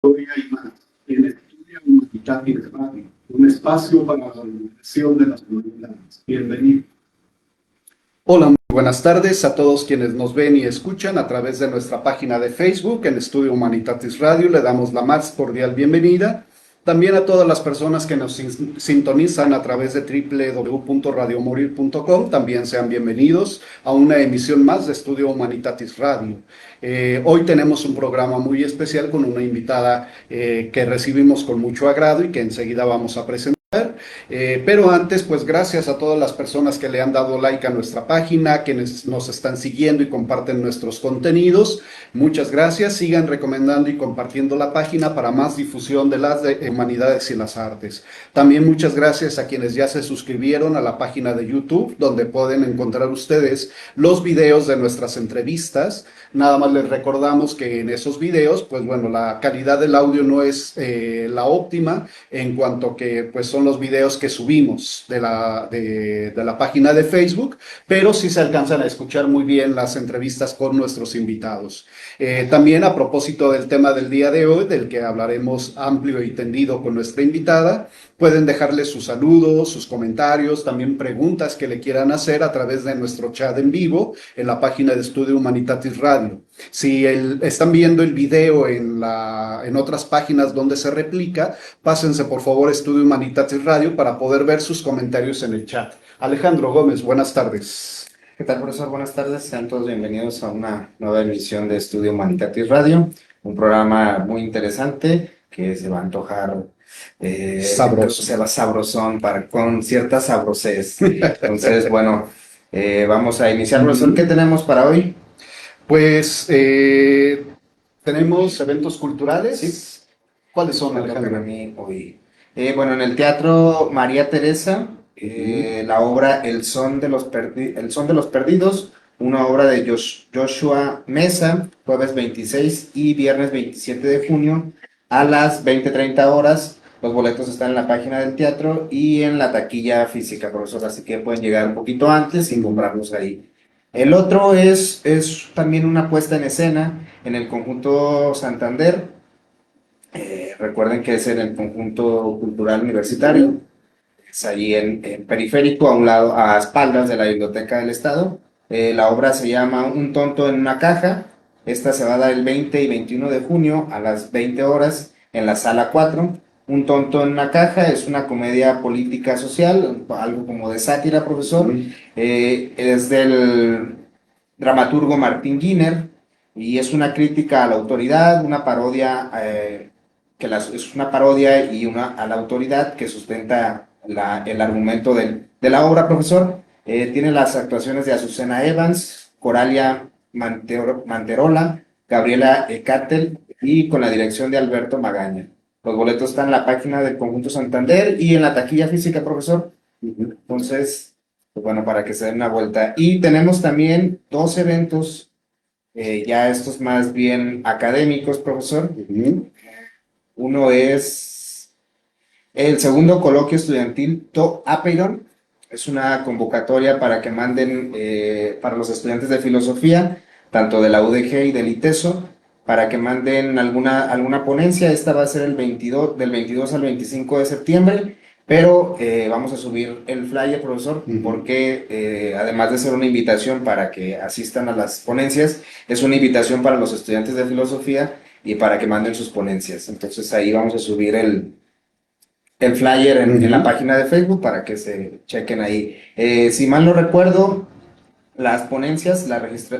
Hoy hay más en Estudio Humanitatis Radio, un espacio para la divulgación de las humanidades. Bienvenido. Hola, muy buenas tardes a todos quienes nos ven y escuchan a través de nuestra página de Facebook en Estudio Humanitatis Radio. Le damos la más cordial bienvenida. También a todas las personas que nos sintonizan a través de www.radiomorir.com, también sean bienvenidos a una emisión más de Estudio Humanitatis Radio. Hoy tenemos un programa muy especial con una invitada que recibimos con mucho agrado y que enseguida vamos a presentar. Pero antes, pues gracias a todas las personas que le han dado like a nuestra página, quienes nos están siguiendo y comparten nuestros contenidos. Muchas gracias, sigan recomendando y compartiendo la página para más difusión de las humanidades y las artes. También muchas gracias a quienes ya se suscribieron a la página de YouTube, donde pueden encontrar ustedes los videos de nuestras entrevistas. Nada más les recordamos que en esos videos, pues bueno, la calidad del audio no es la óptima, en cuanto que pues son los videos que subimos de la página de Facebook, pero sí se alcanzan a escuchar muy bien las entrevistas con nuestros invitados. También a propósito del tema del día de hoy, del que hablaremos amplio y tendido con nuestra invitada, pueden dejarle sus saludos, sus comentarios, también preguntas que le quieran hacer a través de nuestro chat en vivo en la página de Estudio Humanitatis Radio. Si están viendo el video en otras páginas donde se replica, pásense por favor a Estudio Humanitatis Radio para poder ver sus comentarios en el chat. Alejandro Gómez, buenas tardes. ¿Qué tal, profesor? Buenas tardes. Sean todos bienvenidos a una nueva emisión de Estudio Humanitatis Radio, un programa muy interesante que se va a antojar sabroso. Se va sabrosón, con cierta sabrosez. Entonces, bueno, vamos a iniciar, profesor. ¿Qué tenemos para hoy? Pues tenemos eventos culturales. Sí. ¿Cuáles son, Alejandro? Para mí hoy. Bueno, en el Teatro María Teresa, la obra El Son de los Perdidos, una obra de Joshua Mesa, jueves 26 y viernes 27 de junio a las 20:30 horas. Los boletos están en la página del teatro y en la taquilla física, profesor, así que pueden llegar un poquito antes y comprarlos ahí. El otro es también una puesta en escena en el Conjunto Santander. Recuerden que es en el Conjunto Cultural Universitario. Es allí en Periférico, a un lado, a espaldas de la Biblioteca del Estado. La obra se llama Un tonto en una caja. Esta se va a dar el 20 y 21 de junio a las 20 horas en la sala 4. Un tonto en una caja es una comedia política social, algo como de sátira, profesor. Es del dramaturgo Martín Giner y es una crítica a la autoridad, una parodia, es una parodia y a la autoridad que sustenta el argumento de la obra, profesor. Tiene las actuaciones de Azucena Evans, Coralia Manterola, Gabriela Ecatel y con la dirección de Alberto Magaña. Los boletos están en la página del Conjunto Santander y en la taquilla física, profesor. Entonces, pues bueno, para que se den una vuelta. Y tenemos también dos eventos, ya estos más bien académicos, profesor. Uno es el segundo coloquio estudiantil To Apeiron. Es una convocatoria para que manden para los estudiantes de filosofía, tanto de la UDG y del ITESO, para que manden alguna ponencia. Esta va a ser del 22 al 25 de septiembre, pero vamos a subir el flyer, profesor, porque además de ser una invitación para que asistan a las ponencias, es una invitación para los estudiantes de filosofía y para que manden sus ponencias. Entonces ahí vamos a subir el flyer en la página de Facebook para que se chequen ahí. Si mal no recuerdo, las ponencias,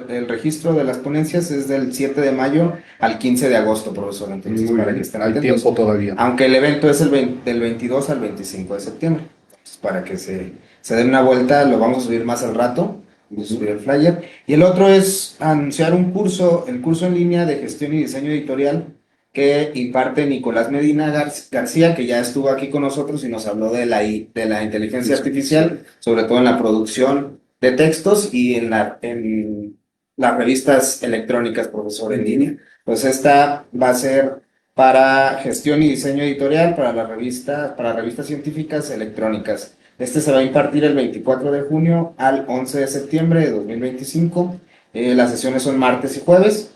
el registro de las ponencias es del 7 de mayo al 15 de agosto, profesor. Entonces, para que estén atentos. Hay tiempo todavía. Aunque el evento es del 22 al 25 de septiembre. Entonces, para que se den una vuelta, lo vamos a subir más al rato. Vamos a subir el flyer. Y el otro es anunciar el curso en línea de gestión y diseño editorial que imparte Nicolás Medina García, que ya estuvo aquí con nosotros y nos habló de la inteligencia artificial, sobre todo en la producción de textos y en las revistas electrónicas, profesor, en línea. Pues esta va a ser para gestión y diseño editorial para revistas científicas electrónicas. Este se va a impartir el 24 de junio al 11 de septiembre de 2025. Las sesiones son martes y jueves.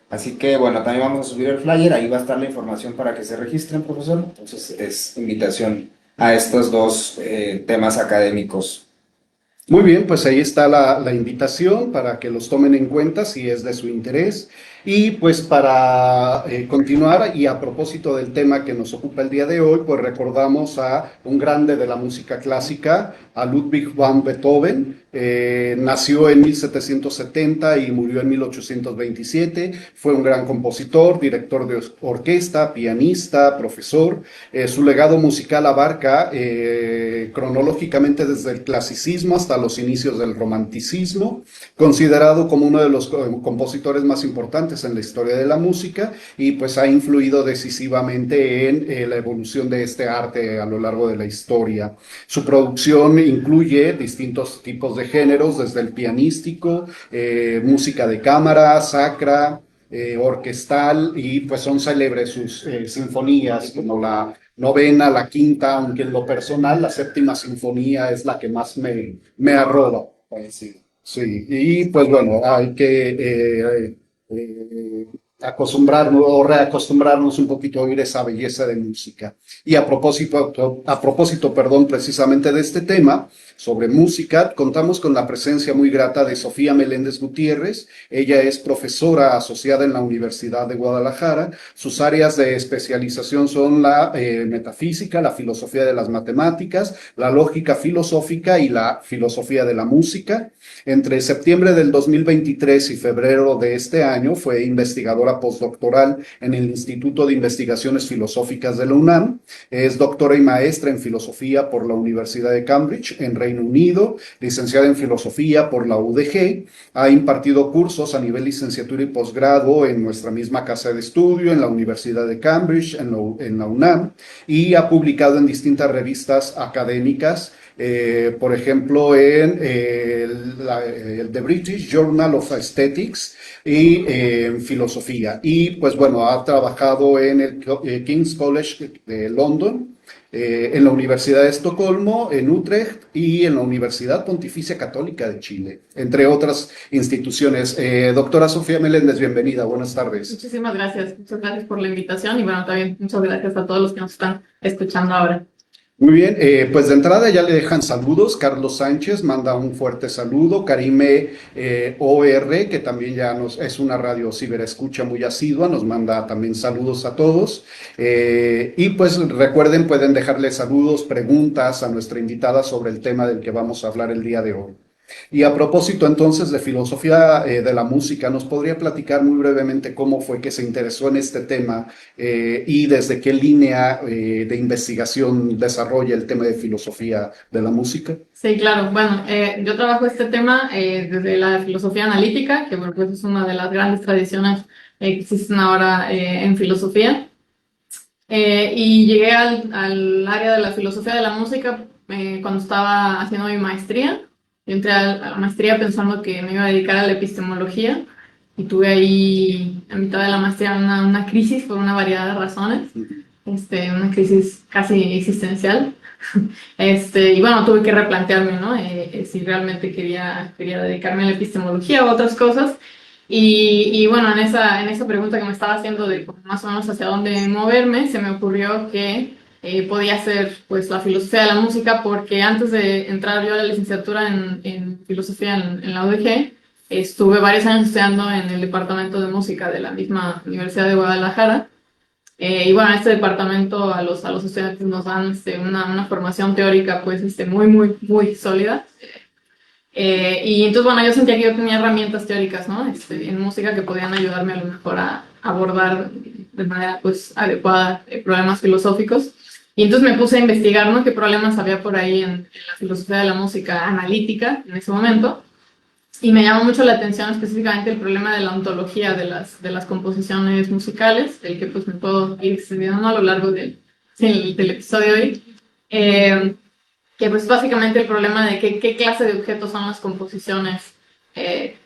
Así que bueno, también vamos a subir el flyer, ahí va a estar la información para que se registren, profesor. Entonces es invitación a estos dos temas académicos. Muy bien, pues ahí está la invitación para que los tomen en cuenta si es de su interés. Y pues para continuar y a propósito del tema que nos ocupa el día de hoy, pues recordamos a un grande de la música clásica, a Ludwig van Beethoven. Nació en 1770 y murió en 1827. Fue un gran compositor, director de orquesta, pianista, profesor. Su legado musical abarca cronológicamente desde el clasicismo hasta los inicios del romanticismo, considerado como uno de los compositores más importantes en la historia de la música y pues ha influido decisivamente en la evolución de este arte a lo largo de la historia. Su producción incluye distintos tipos de géneros, desde el pianístico, música de cámara, sacra, orquestal, y pues son célebres sus sinfonías, como la novena, la quinta, aunque en lo personal la séptima sinfonía es la que más me arroba. Sí. Sí, y pues bueno, hay que acostumbrarnos o reacostumbrarnos un poquito a oír esa belleza de música. Y a propósito, perdón, precisamente de este tema, sobre música, contamos con la presencia muy grata de Sofía Meléndez Gutiérrez. Ella es profesora asociada en la Universidad de Guadalajara. Sus áreas de especialización son la metafísica, la filosofía de las matemáticas, la lógica filosófica y la filosofía de la música. Entre septiembre del 2023 y febrero de este año fue investigadora postdoctoral en el Instituto de Investigaciones Filosóficas de la UNAM. Es doctora y maestra en filosofía por la Universidad de Cambridge, en Reino Unido, licenciada en filosofía por la UDG. Ha impartido cursos a nivel licenciatura y posgrado en nuestra misma casa de estudio, en la Universidad de Cambridge, en la UNAM, y ha publicado en distintas revistas académicas. Por ejemplo, en The British Journal of Aesthetics y en filosofía. Y pues bueno, ha trabajado en el King's College de London, en la Universidad de Estocolmo, en Utrecht y en la Universidad Pontificia Católica de Chile, entre otras instituciones. Doctora Sofía Meléndez, bienvenida, buenas tardes. Muchísimas muchas gracias por la invitación y bueno, también muchas gracias a todos los que nos están escuchando ahora. Muy bien, pues de entrada ya le dejan saludos. Carlos Sánchez manda un fuerte saludo. Karime OR, que también ya es una radio ciberescucha muy asidua, nos manda también saludos a todos. Y pues recuerden, pueden dejarle saludos, preguntas a nuestra invitada sobre el tema del que vamos a hablar el día de hoy. Y a propósito entonces de filosofía de la música, ¿nos podría platicar muy brevemente cómo fue que se interesó en este tema y desde qué línea de investigación desarrolla el tema de filosofía de la música? Sí, claro. Bueno, yo trabajo este tema desde la filosofía analítica, que bueno, pues es una de las grandes tradiciones que existen ahora en filosofía. Y llegué al área de la filosofía de la música cuando estaba haciendo mi maestría. Yo entré a la maestría pensando que me iba a dedicar a la epistemología y tuve ahí, a mitad de la maestría, una crisis por una variedad de razones, una crisis casi existencial. Y bueno, tuve que replantearme, ¿no? Si realmente quería dedicarme a la epistemología o a otras cosas. Y bueno, en esa pregunta que me estaba haciendo de más o menos hacia dónde moverme, se me ocurrió que podía hacer pues la filosofía de la música, porque antes de entrar yo a la licenciatura en filosofía en la UDG, estuve varios años estudiando en el departamento de música de la misma Universidad de Guadalajara. Y bueno, en este departamento a los estudiantes nos dan una formación teórica pues muy, muy, muy sólida. Y entonces, bueno, yo sentía que yo tenía herramientas teóricas, ¿no? En música que podían ayudarme a lo mejor a abordar de manera pues adecuada problemas filosóficos. Y entonces me puse a investigar, ¿no? Qué problemas había por ahí en la filosofía de la música analítica en ese momento. Y me llamó mucho la atención específicamente el problema de la ontología de las composiciones musicales, del que pues me puedo ir extendiendo a lo largo del episodio de hoy. Que pues básicamente el problema de qué clase de objetos son las composiciones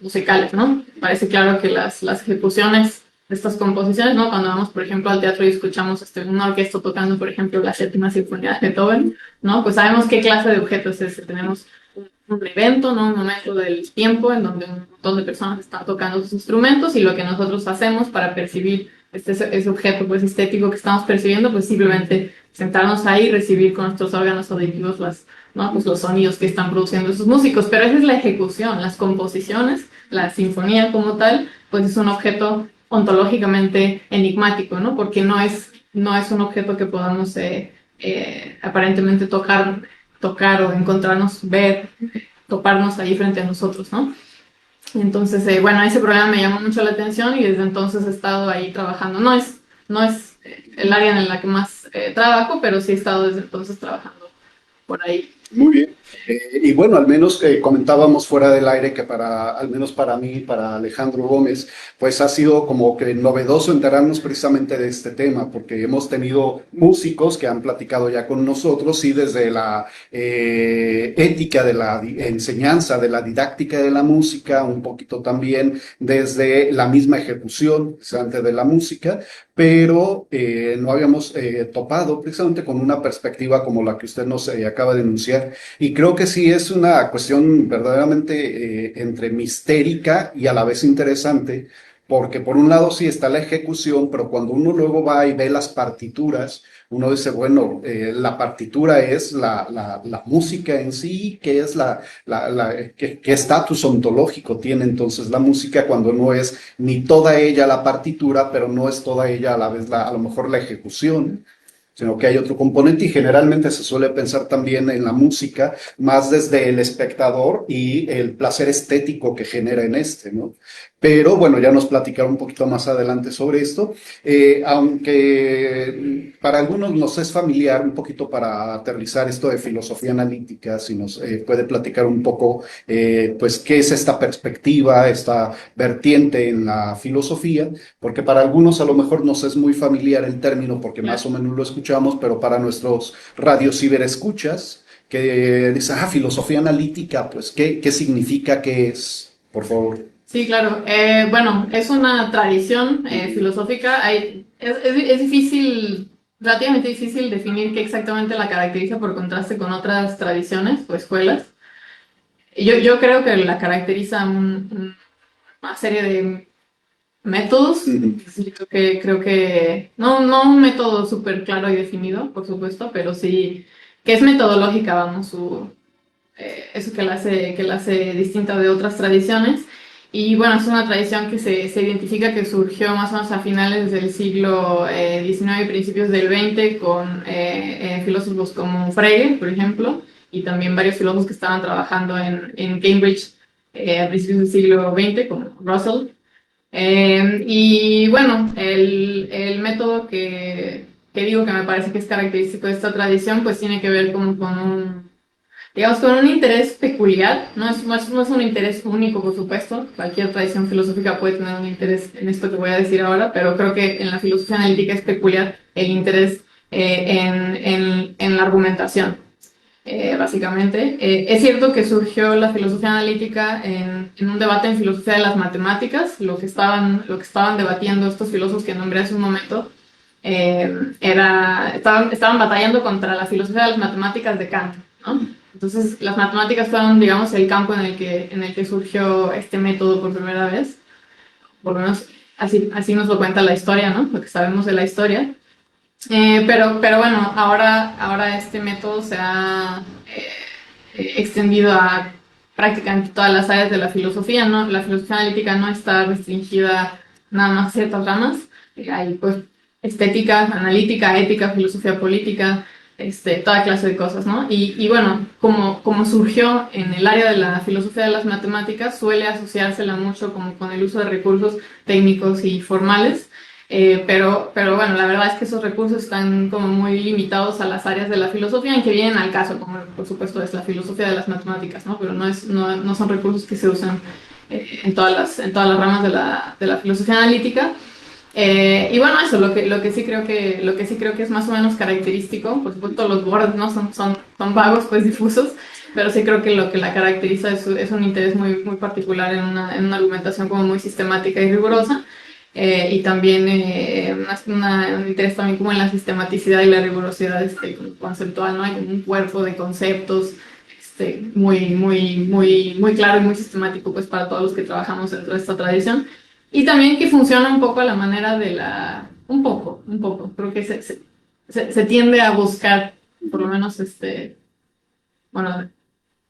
musicales, ¿no? Parece claro que las ejecuciones de estas composiciones, ¿no? Cuando vamos, por ejemplo, al teatro y escuchamos una orquesta tocando, por ejemplo, la séptima sinfonía de Beethoven, ¿no? Pues sabemos qué clase de objeto es ese. Tenemos un evento, ¿no? Un momento del tiempo en donde un montón de personas que están tocando sus instrumentos, y lo que nosotros hacemos para percibir ese objeto pues estético que estamos percibiendo, pues simplemente sentarnos ahí y recibir con nuestros órganos auditivos ¿no? Pues los sonidos que están produciendo esos músicos. Pero esa es la ejecución, las composiciones, la sinfonía como tal, pues es un objeto ontológicamente enigmático, ¿no? Porque no es un objeto que podamos aparentemente tocar o encontrarnos, ver, toparnos ahí frente a nosotros, ¿no? Entonces, bueno, ese problema me llamó mucho la atención y desde entonces he estado ahí trabajando. No es el área en la que más trabajo, pero sí he estado desde entonces trabajando por ahí. Muy bien. Y bueno, al menos comentábamos fuera del aire que al menos para mí, para Alejandro Gómez, pues ha sido como que novedoso enterarnos precisamente de este tema, porque hemos tenido músicos que han platicado ya con nosotros y desde la ética de la enseñanza, de la didáctica de la música, un poquito también desde la misma ejecución precisamente de la música, pero no habíamos topado precisamente con una perspectiva como la que usted nos acaba de enunciar. Y creo que sí es una cuestión verdaderamente entre mistérica y a la vez interesante, porque por un lado sí está la ejecución, pero cuando uno luego va y ve las partituras, uno dice, bueno, la partitura es la música en sí, que es qué estatus ontológico tiene entonces la música cuando no es ni toda ella la partitura, pero no es toda ella a la vez a lo mejor la ejecución, sino que hay otro componente y generalmente se suele pensar también en la música más desde el espectador y el placer estético que genera en ¿no? Pero bueno, ya nos platicará un poquito más adelante sobre esto, aunque para algunos nos es familiar un poquito para aterrizar esto de filosofía analítica, si nos puede platicar un poco, pues, qué es esta perspectiva, esta vertiente en la filosofía, porque para algunos a lo mejor nos es muy familiar el término porque más o menos lo escuchamos, pero para nuestros radiociberescuchas que dicen, filosofía analítica, pues, ¿qué significa? ¿Qué es? Por favor. Sí, claro. Bueno, es una tradición filosófica. Es difícil, relativamente difícil definir qué exactamente la caracteriza por contraste con otras tradiciones o escuelas. Yo creo que la caracteriza una serie de métodos. Sí, creo que no un método súper claro y definido, por supuesto, pero sí que es metodológica, vamos, eso que la hace distinta de otras tradiciones. Y bueno, es una tradición que se identifica que surgió más o menos a finales del siglo XIX y principios del XX con filósofos como Frege, por ejemplo, y también varios filósofos que estaban trabajando en Cambridge a principios del siglo XX, como Russell. Y bueno, el método que digo que me parece que es característico de esta tradición, pues tiene que ver como con un interés peculiar. No es un interés único, por supuesto. Cualquier tradición filosófica puede tener un interés en esto que voy a decir ahora, pero creo que en la filosofía analítica es peculiar el interés en la argumentación. Básicamente. Es cierto que surgió la filosofía analítica en un debate en filosofía de las matemáticas. Lo que estaban debatiendo estos filósofos que nombré hace un momento estaban batallando contra la filosofía de las matemáticas de Kant, ¿no? Entonces, las matemáticas fueron, digamos, el campo en el que surgió este método por primera vez. Por lo menos así nos lo cuenta la historia, ¿no? Lo que sabemos de la historia. Pero bueno, ahora este método se ha extendido a prácticamente todas las áreas de la filosofía, ¿no? La filosofía analítica no está restringida nada más a ciertas ramas. Hay pues estética, analítica, ética, filosofía política, toda clase de cosas, ¿no? Y bueno, como surgió en el área de la filosofía de las matemáticas, suele asociársela mucho como con el uso de recursos técnicos y formales. Pero bueno, la verdad es que esos recursos están como muy limitados a las áreas de la filosofía en que vienen al caso, como por supuesto es la filosofía de las matemáticas, ¿no? Pero no son recursos que se usan en todas las ramas de la filosofía analítica. Y bueno, eso, lo que sí creo que es más o menos característico, por supuesto los bordes no son vagos, pues difusos, pero sí creo que lo que la caracteriza es un interés muy, muy particular en una argumentación como muy sistemática y rigurosa. Y también un interés también como en la sistematicidad y la rigurosidad conceptual, ¿no? Hay como un cuerpo de conceptos muy claro y muy sistemático pues para todos los que trabajamos dentro de esta tradición. Y también que funciona un poco a la manera de un poco, creo que se tiende a buscar, por lo menos, bueno,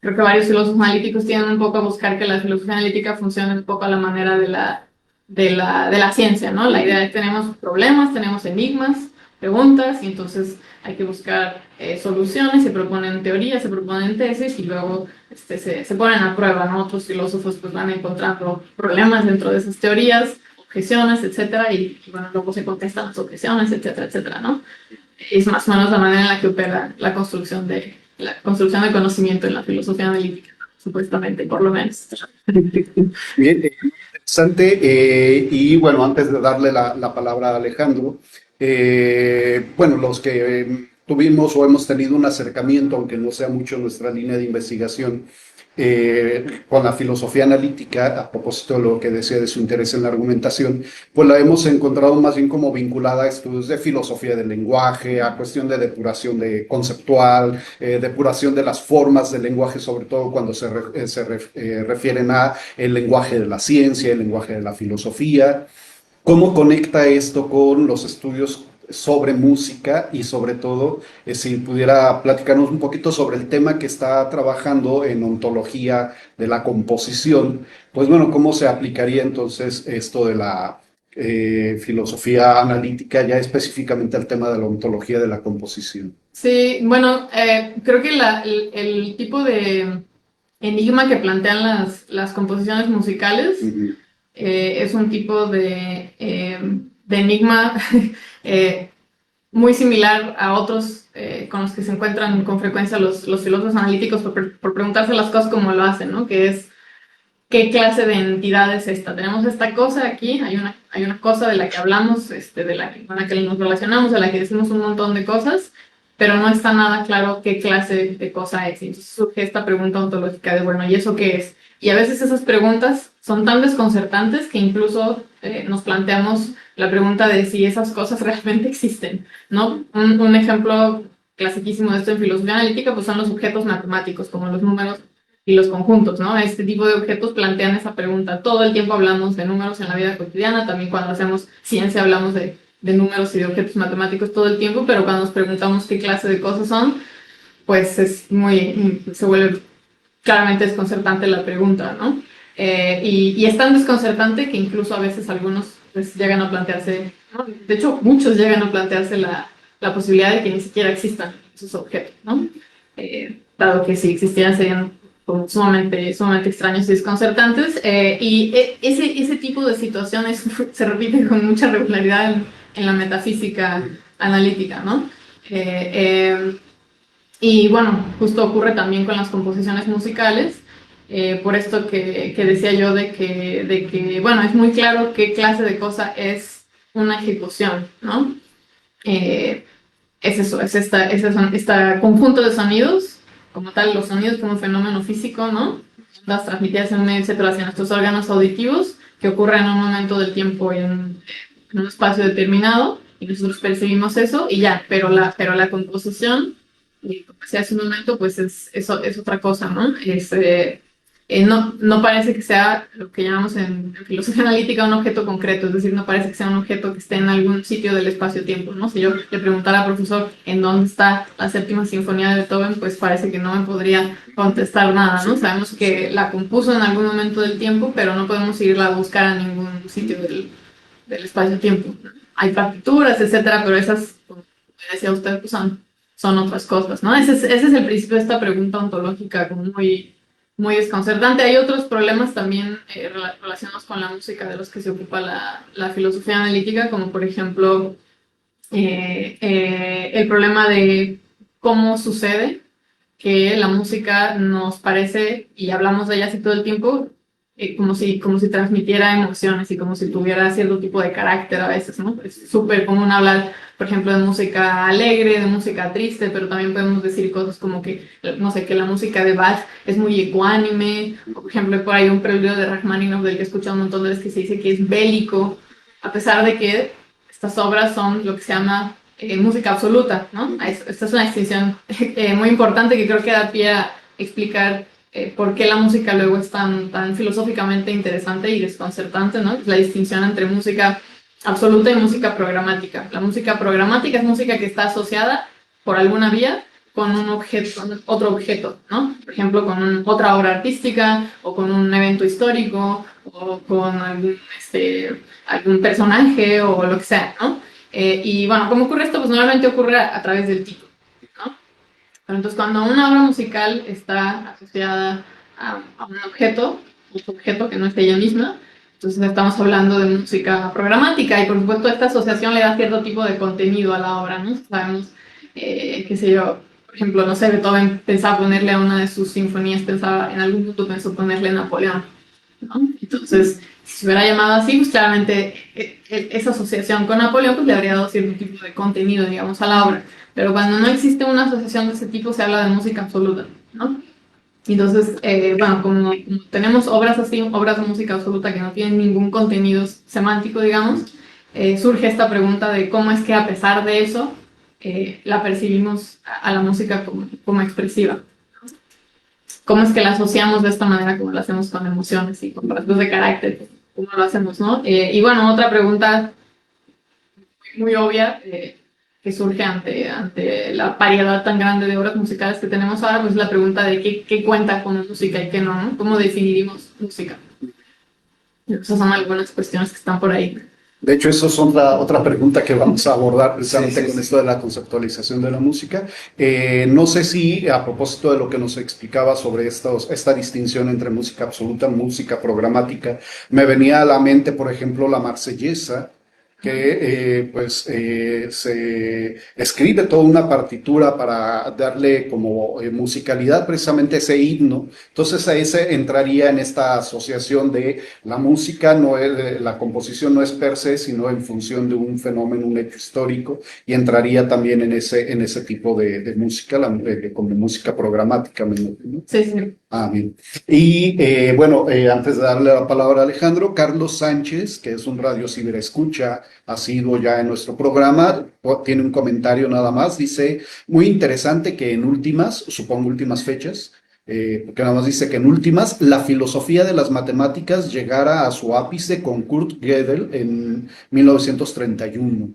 creo que varios filósofos analíticos tienden un poco a buscar que la filosofía analítica funcione un poco a la manera de la ciencia, ¿no? La idea es que tenemos problemas, tenemos enigmas, preguntas, y entonces hay que buscar soluciones, se proponen teorías, se proponen tesis, y luego se ponen a prueba, ¿no? Otros filósofos pues van encontrando problemas dentro de esas teorías, objeciones, etcétera, y bueno, luego se contestan las objeciones, etcétera, etcétera, ¿no? Es más o menos la manera en la que opera la construcción de conocimiento en la filosofía analítica, supuestamente, por lo menos. Bien, interesante. Y bueno, antes de darle la palabra a Alejandro, bueno, los que tuvimos o hemos tenido un acercamiento, aunque no sea mucho nuestra línea de investigación, con la filosofía analítica, a propósito de lo que decía de su interés en la argumentación, pues la hemos encontrado más bien como vinculada a estudios de filosofía del lenguaje, a cuestión de depuración de conceptual, depuración de las formas del lenguaje, sobre todo cuando refieren a el lenguaje de la ciencia, el lenguaje de la filosofía. ¿Cómo conecta esto con los estudios sobre música y sobre todo, si pudiera platicarnos un poquito sobre el tema que está trabajando en ontología de la composición? Pues bueno, ¿cómo se aplicaría entonces esto de la filosofía analítica ya específicamente al tema de la ontología de la composición? Sí, bueno, creo que el tipo de enigma que plantean las composiciones musicales es un tipo de enigma muy similar a otros con los que se encuentran con frecuencia los filósofos analíticos por preguntarse las cosas como lo hacen, ¿no? Que es, ¿qué clase de entidad es esta? Tenemos esta cosa aquí, hay una cosa de la que hablamos, con la que nos relacionamos, de la que decimos un montón de cosas, pero no está nada claro qué clase de cosa es. Y entonces surge esta pregunta ontológica de, bueno, ¿y eso qué es? Y a veces esas preguntas son tan desconcertantes que incluso nos planteamos la pregunta de si esas cosas realmente existen, ¿no? Un ejemplo clasiquísimo de esto en filosofía analítica pues son los objetos matemáticos, como los números y los conjuntos, ¿no? Este tipo de objetos plantean esa pregunta. Todo el tiempo hablamos de números en la vida cotidiana, también cuando hacemos ciencia hablamos de números y de objetos matemáticos todo el tiempo, pero cuando nos preguntamos qué clase de cosas son, pues se vuelve claramente desconcertante la pregunta, ¿no? Y es tan desconcertante que incluso a veces algunos pues, llegan a plantearse, ¿no? De hecho muchos llegan a plantearse la posibilidad de que ni siquiera existan esos objetos, ¿no? Dado que si existieran serían como sumamente extraños y desconcertantes, y ese tipo de situaciones se repite con mucha regularidad en la metafísica analítica, ¿no? Y bueno, justo ocurre también con las composiciones musicales, por esto que decía yo de que, bueno, es muy claro qué clase de cosa es una ejecución, ¿no? Es eso, es este conjunto de sonidos, como tal, los sonidos como un fenómeno físico, ¿no? Ondas transmitidas en un medio, etcétera, hacia nuestros órganos auditivos, que ocurren en un momento del tiempo y en un espacio determinado, y nosotros percibimos eso, y ya, pero la composición, y como decía hace un momento, pues es otra cosa, ¿no? No parece que sea lo que llamamos en filosofía analítica un objeto concreto, es decir, no parece que sea un objeto que esté en algún sitio del espacio-tiempo, ¿no? Si yo le preguntara al profesor en dónde está la séptima sinfonía de Beethoven, pues parece que no me podría contestar nada, ¿no? Sabemos que la compuso en algún momento del tiempo, pero no podemos irla a buscar a ningún sitio del espacio-tiempo. Hay partituras, etcétera, pero esas, como decía usted, pues son otras cosas, ¿no? Ese es el principio de esta pregunta ontológica, como muy desconcertante. Hay otros problemas también relacionados con la música de los que se ocupa la filosofía analítica, como por ejemplo el problema de cómo sucede que la música nos parece, y hablamos de ella así todo el tiempo, como si transmitiera emociones y como si tuviera cierto tipo de carácter a veces, ¿no? Es súper común hablar, por ejemplo, de música alegre, de música triste, pero también podemos decir cosas como que, no sé, que la música de Bach es muy ecuánime, o por ejemplo, por ahí un preludio de Rachmaninoff del que he escuchado un montón de veces que se dice que es bélico, a pesar de que estas obras son lo que se llama música absoluta, ¿no? Esta es una distinción muy importante que creo que da pie a explicar por qué la música luego es tan filosóficamente interesante y desconcertante, ¿no? Es la distinción entre música absoluta y música programática. La música programática es música que está asociada por alguna vía con un objeto, con otro objeto, ¿no? Por ejemplo, con otra obra artística o con un evento histórico o con algún personaje o lo que sea, ¿no? Y bueno, ¿cómo ocurre esto? Pues normalmente ocurre a través del título, ¿no? Pero entonces, cuando una obra musical está asociada a un objeto que no es ella misma, entonces estamos hablando de música programática y por supuesto esta asociación le da cierto tipo de contenido a la obra, ¿no? Sabemos, qué sé yo, por ejemplo, no sé, Beethoven pensaba ponerle a una de sus sinfonías, pensaba, en algún punto pensó ponerle Napoleón, ¿no? Entonces, si se hubiera llamado así, pues claramente esa asociación con Napoleón pues, le habría dado cierto tipo de contenido, digamos, a la obra. Pero cuando no existe una asociación de ese tipo, se habla de música absoluta, ¿no? Entonces, bueno, como tenemos obras así, obras de música absoluta que no tienen ningún contenido semántico, digamos, surge esta pregunta de cómo es que a pesar de eso, la percibimos a la música como expresiva. ¿Cómo es que la asociamos de esta manera como lo hacemos con emociones y con rasgos de carácter? ¿Cómo lo hacemos, no? Y bueno, otra pregunta muy obvia que surge ante la variedad tan grande de obras musicales que tenemos ahora, pues la pregunta de qué cuenta como música y qué no, ¿no? ¿Cómo definimos música? Esas son algunas cuestiones que están por ahí. De hecho, eso es otra pregunta que vamos a abordar precisamente Sí. con esto de la conceptualización de la música. No sé si a propósito de lo que nos explicaba sobre esta distinción entre música absoluta y música programática, me venía a la mente, por ejemplo, la Marsellesa, que se escribe toda una partitura para darle como musicalidad precisamente a ese himno. Entonces a ese entraría en esta asociación de la música, la composición no es per se, sino en función de un fenómeno, un hecho histórico, y entraría también en ese tipo de música, como música programática, ¿no? Sí, sí. Ah, bien. Y bueno, antes de darle la palabra a Alejandro, Carlos Sánchez, que es un radio ciberescucha, ha sido ya en nuestro programa, tiene un comentario nada más, dice, muy interesante que en últimas, supongo últimas fechas, porque nada más dice que en últimas, la filosofía de las matemáticas llegara a su ápice con Kurt Gödel en 1931.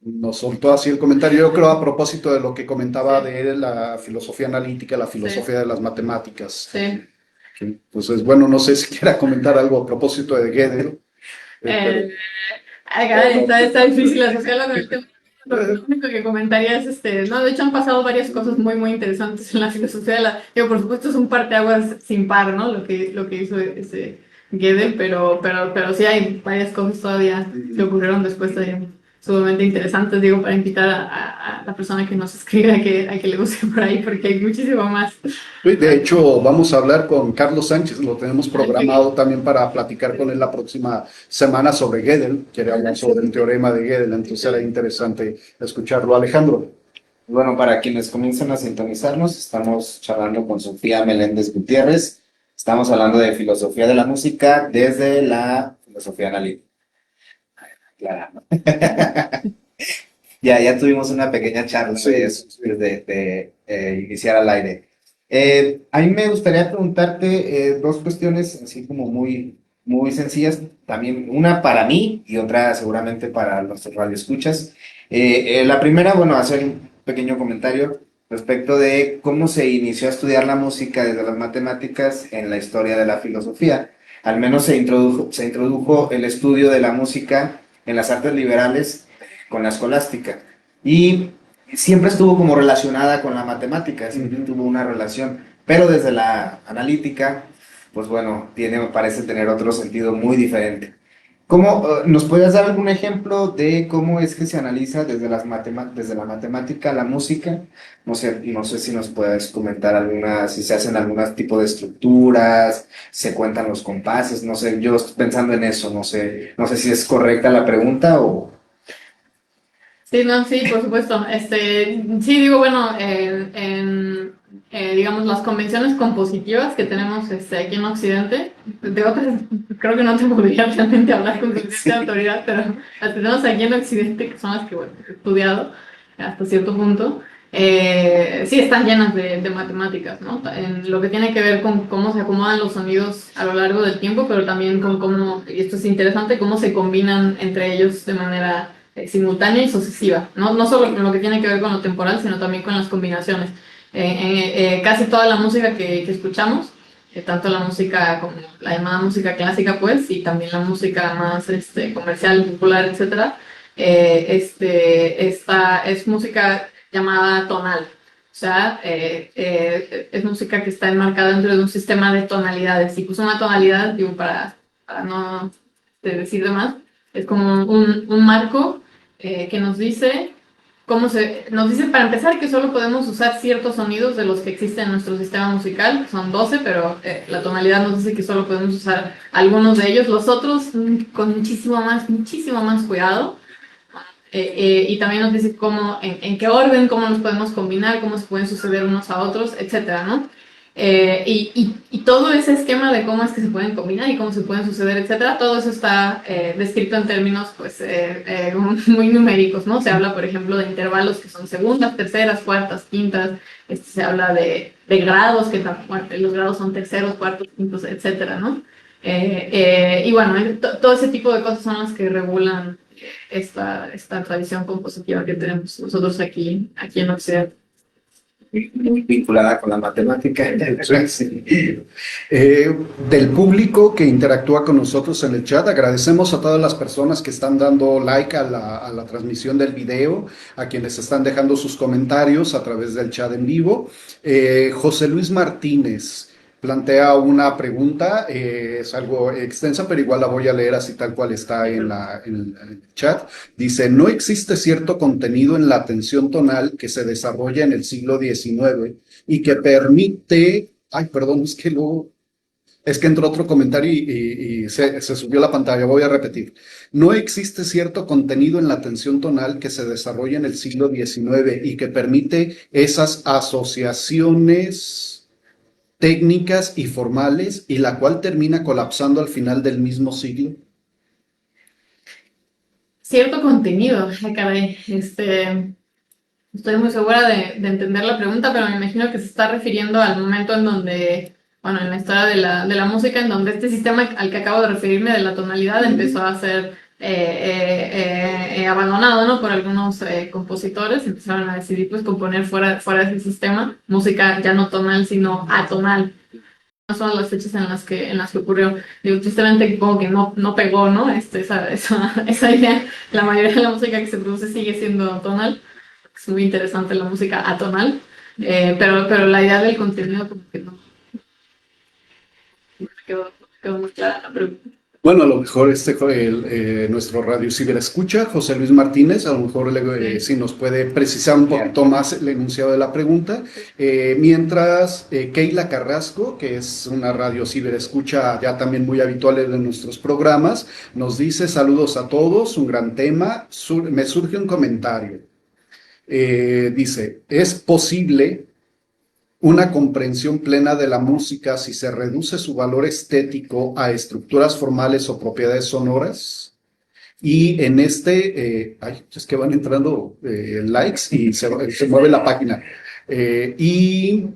Nos soltó así el comentario, yo creo a propósito de lo que comentaba de la filosofía analítica, la filosofía de las matemáticas. Sí. Entonces, bueno, no sé si quiera comentar algo a propósito de Gödel. Está difícil asociarlo con el tema. Lo único que comentaría es, no, de hecho han pasado varias cosas muy interesantes en la filosofía digo, por supuesto es un parteaguas sin par, ¿no? Lo que hizo ese Gödel, pero sí hay varias cosas todavía que ocurrieron después de sumamente interesantes, digo, para invitar a la persona que nos escribe a que le busque por ahí, porque hay muchísimo más. De hecho, vamos a hablar con Carlos Sánchez, lo tenemos programado también para platicar con él la próxima semana sobre Gödel, quiere hablar sobre el teorema de Gödel, entonces será interesante escucharlo. Alejandro. Bueno, para quienes comienzan a sintonizarnos, estamos charlando con Sofía Meléndez Gutiérrez. Estamos hablando de filosofía de la música desde la filosofía analítica. Claro. Ya tuvimos una pequeña charla de eso, de iniciar al aire. A mí me gustaría preguntarte dos cuestiones así como muy sencillas, también una para mí y otra seguramente para nuestros radioescuchas. La primera, bueno, hacer un pequeño comentario respecto de cómo se inició a estudiar la música desde las matemáticas en la historia de la filosofía. Al menos se introdujo el estudio de la música en las artes liberales con la escolástica y siempre estuvo como relacionada con la matemática, siempre tuvo una relación, pero desde la analítica, pues bueno, parece tener otro sentido muy diferente. ¿Cómo nos puedes dar algún ejemplo de cómo es que se analiza desde la matemática la música? No sé si nos puedes comentar si se hacen algún tipo de estructuras, se cuentan los compases, no sé, yo estoy pensando en eso, no sé si es correcta la pregunta o... Sí, no, sí, por supuesto. Sí, digo, bueno, digamos, las convenciones compositivas que tenemos aquí en Occidente, de otras, creo que no te podría realmente hablar con suficiente autoridad, pero las que tenemos aquí en Occidente, que son las que, bueno, he estudiado hasta cierto punto, sí están llenas de matemáticas, ¿no? En lo que tiene que ver con cómo se acomodan los sonidos a lo largo del tiempo, pero también con cómo, y esto es interesante, cómo se combinan entre ellos de manera simultánea y sucesiva, ¿no? No solo con lo que tiene que ver con lo temporal, sino también con las combinaciones. Casi toda la música que escuchamos, tanto la música como la llamada música clásica, pues, y también la música más comercial, popular, etcétera, esta es música llamada tonal. O sea, es música que está enmarcada dentro de un sistema de tonalidades. Y pues una tonalidad, digo, para no decir de más, es como un marco que nos dice nos dice para empezar que solo podemos usar ciertos sonidos de los que existen en nuestro sistema musical, que son 12, pero la tonalidad nos dice que solo podemos usar algunos de ellos, los otros con muchísimo más cuidado. Y también nos dice en qué orden, cómo los podemos combinar, cómo se pueden suceder unos a otros, etcétera, ¿no? Y todo ese esquema de cómo es que se pueden combinar y cómo se pueden suceder, etcétera, todo eso está descrito en términos pues muy numéricos, ¿no? Se habla, por ejemplo, de intervalos que son segundas, terceras, cuartas, quintas, se habla de grados, los grados son terceros, cuartos, quintos, etcétera, ¿no? Y bueno, todo ese tipo de cosas son las que regulan esta tradición compositiva que tenemos nosotros aquí en Occidente. Muy vinculada con la matemática. Sí. Del público que interactúa con nosotros en el chat, agradecemos a todas las personas que están dando like a la transmisión del video, a quienes están dejando sus comentarios a través del chat en vivo. José Luis Martínez plantea una pregunta, es algo extensa, pero igual la voy a leer así tal cual está en el chat. Dice, ¿no existe cierto contenido en la atención tonal que se desarrolla en el siglo XIX y que permite... Ay, perdón, es que entró otro comentario y se subió la pantalla, voy a repetir. No existe cierto contenido en la atención tonal que se desarrolla en el siglo XIX y que permite esas asociaciones técnicas y formales, y la cual termina colapsando al final del mismo siglo. Cierto contenido, caray, estoy muy segura de entender la pregunta, pero me imagino que se está refiriendo al momento en donde, bueno, en la historia de la música, en donde este sistema al que acabo de referirme de la tonalidad empezó a ser abandonado, ¿no? Por algunos compositores, empezaron a decidir pues componer fuera de ese sistema, música ya no tonal, sino atonal. No son las fechas en las que ocurrió. Digo, tristemente como que no pegó, ¿no? Esa idea. La mayoría de la música que se produce sigue siendo tonal. Es muy interesante la música atonal, pero la idea del contenido como que no me quedó muy clara la pregunta. Bueno, a lo mejor nuestro radio ciberescucha, José Luis Martínez, a lo mejor si nos puede precisar un poquito más el enunciado de la pregunta. Mientras Keila Carrasco, que es una radio ciberescucha ya también muy habitual en nuestros programas, nos dice saludos a todos, un gran tema. Me surge un comentario. Dice, ¿es posible una comprensión plena de la música si se reduce su valor estético a estructuras formales o propiedades sonoras? Y en es que van entrando likes y se mueve la página. Y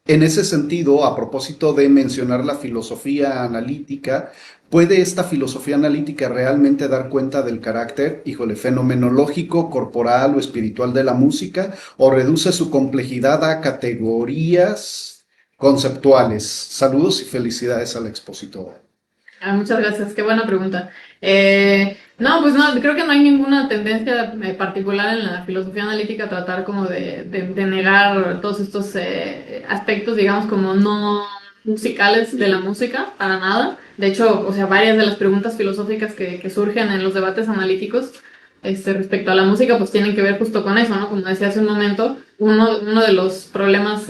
en ese sentido, a propósito de mencionar la filosofía analítica, ¿puede esta filosofía analítica realmente dar cuenta del carácter, fenomenológico, corporal o espiritual de la música, o reduce su complejidad a categorías conceptuales? Saludos y felicidades al expositor. Muchas gracias, qué buena pregunta. No, pues no, creo que no hay ninguna tendencia particular en la filosofía analítica a tratar como de negar todos estos aspectos, digamos, como no musicales de la música, para nada. De hecho, o sea, varias de las preguntas filosóficas que surgen en los debates analíticos respecto a la música, pues tienen que ver justo con eso, ¿no? Como decía hace un momento, uno de los problemas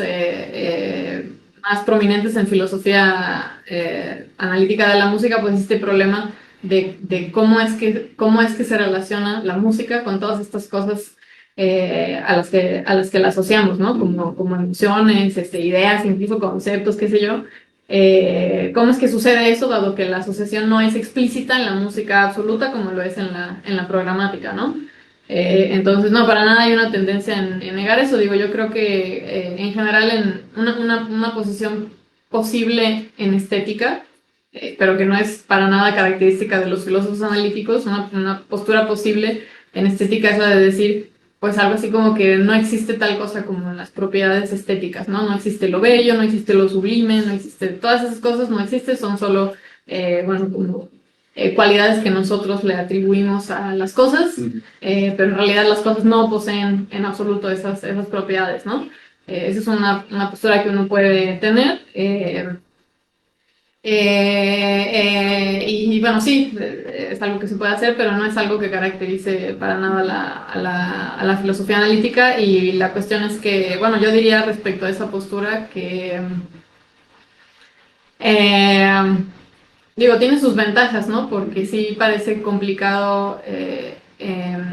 más prominentes en filosofía analítica de la música, pues este problema de cómo es que se relaciona la música con todas estas cosas a las que la asociamos, ¿no? Como emociones, ideas, incluso conceptos, qué sé yo. ¿Cómo es que sucede eso, dado que la asociación no es explícita en la música absoluta como lo es en la programática, ¿no? Entonces, no, para nada hay una tendencia en negar eso. Digo, yo creo que en general en una posición posible en estética, pero que no es para nada característica de los filósofos analíticos, una postura posible en estética es la de decir, pues algo así como que no existe tal cosa como las propiedades estéticas, ¿no? No existe lo bello, no existe lo sublime, no existe, todas esas cosas no existen, son solo, bueno, como cualidades que nosotros le atribuimos a las cosas, pero en realidad las cosas no poseen en absoluto esas propiedades, ¿no? Esa es una postura que uno puede tener. Y bueno, sí, es algo que se puede hacer, pero no es algo que caracterice para nada a la filosofía analítica. Y la cuestión es que, bueno, yo diría respecto a esa postura que, eh, digo, tiene sus ventajas, ¿no? Porque sí parece complicado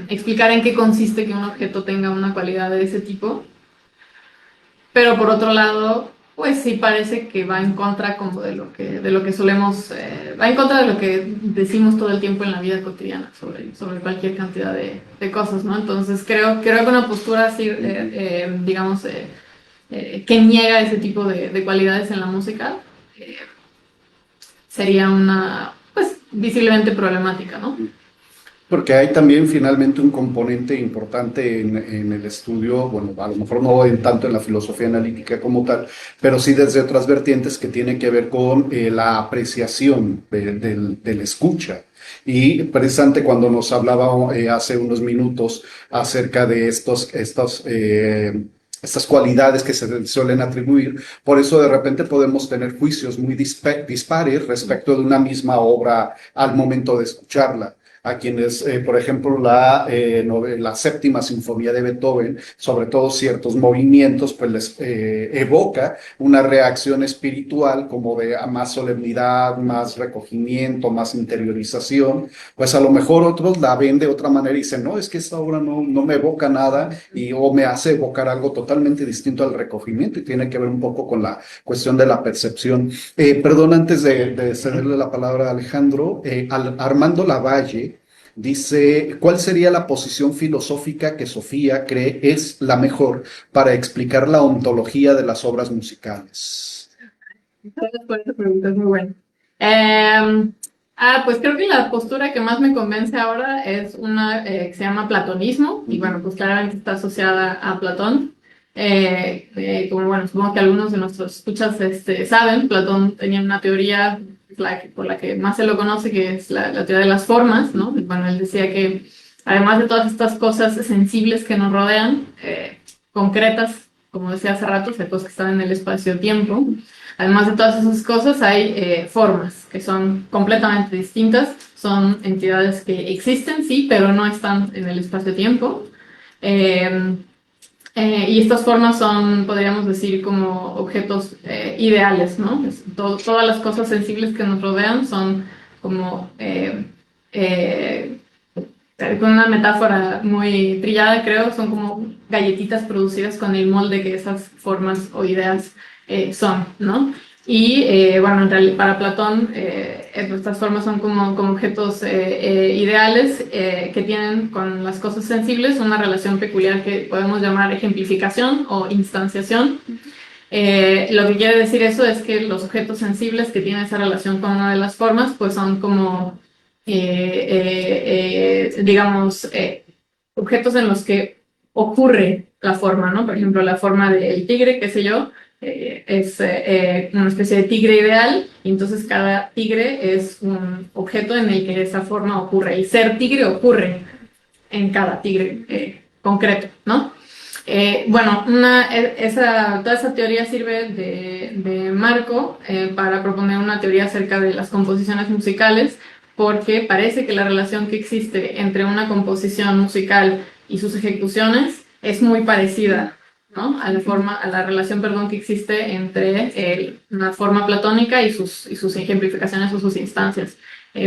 explicar en qué consiste que un objeto tenga una cualidad de ese tipo. Pero por otro lado, pues sí parece que va en contra como de lo que solemos, va en contra de lo que decimos todo el tiempo en la vida cotidiana sobre cualquier cantidad de cosas, ¿no? Entonces creo que una postura así, digamos, que niega ese tipo de cualidades en la música, sería una, pues, visiblemente problemática, ¿no? Porque hay también finalmente un componente importante en el estudio, bueno, a lo mejor no en tanto en la filosofía analítica como tal, pero sí desde otras vertientes que tiene que ver con la apreciación del escucha. Y precisamente cuando nos hablaba hace unos minutos acerca de estas cualidades que se suelen atribuir, por eso de repente podemos tener juicios muy dispares respecto de una misma obra al momento de escucharla. A quienes, por ejemplo, la séptima sinfonía de Beethoven, sobre todo ciertos movimientos, pues les evoca una reacción espiritual como de más solemnidad, más recogimiento, más interiorización. Pues a lo mejor otros la ven de otra manera y dicen, no, es que esta obra no me evoca nada o me hace evocar algo totalmente distinto al recogimiento y tiene que ver un poco con la cuestión de la percepción. Perdón, antes de cederle la palabra a Alejandro, Armando Lavalle dice, ¿cuál sería la posición filosófica que Sofía cree es la mejor para explicar la ontología de las obras musicales? Gracias por esa pregunta, es muy buena. Pues creo que la postura que más me convence ahora es una que se llama platonismo, y bueno, pues claramente está asociada a Platón. Como bueno, supongo que algunos de nuestros escuchas saben, Platón tenía una teoría por la que más se lo conoce, que es la teoría de las formas, ¿no? Y bueno, él decía que además de todas estas cosas sensibles que nos rodean, concretas, como decía hace rato, o sea, cosas que están en el espacio-tiempo, además de todas esas cosas hay formas que son completamente distintas, son entidades que existen, sí, pero no están en el espacio-tiempo. Y estas formas son, podríamos decir, como objetos ideales, ¿no? Todas las cosas sensibles que nos rodean son como, con una metáfora muy trillada, creo, son como galletitas producidas con el molde que esas formas o ideas son, ¿no? Y bueno, en realidad para Platón estas formas son como objetos ideales que tienen con las cosas sensibles una relación peculiar que podemos llamar ejemplificación o instanciación. Lo que quiere decir eso es que los objetos sensibles que tienen esa relación con una de las formas pues son como, digamos, objetos en los que ocurre la forma, ¿no? Por ejemplo, la forma del tigre, qué sé yo, es una especie de tigre ideal, y entonces cada tigre es un objeto en el que esa forma ocurre, y ser tigre ocurre en cada tigre concreto, ¿no? Bueno, toda esa teoría sirve de marco para proponer una teoría acerca de las composiciones musicales, porque parece que la relación que existe entre una composición musical y sus ejecuciones es muy parecida, ¿no? A la relación, perdón, que existe entre una forma platónica y sus ejemplificaciones o sus instancias.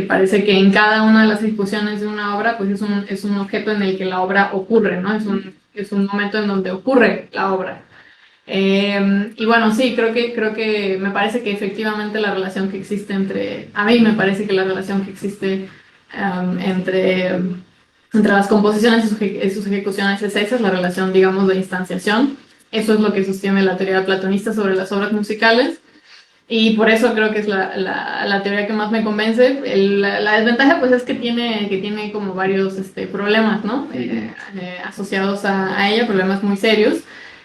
Parece que en cada una de las ejecuciones de una obra, pues es un objeto en el que la obra ocurre, ¿no? Es un momento en donde ocurre la obra. Y bueno, sí, creo que me parece que efectivamente la relación que existe a mí me parece que la relación que existe entre entre las composiciones y sus ejecuciones es esa, es la relación, digamos, de instanciación. Eso es lo que sostiene la teoría platonista sobre las obras musicales. Y por eso creo que es la teoría que más me convence. La desventaja pues es que tiene como varios problemas, ¿no? Asociados a ella, problemas muy serios.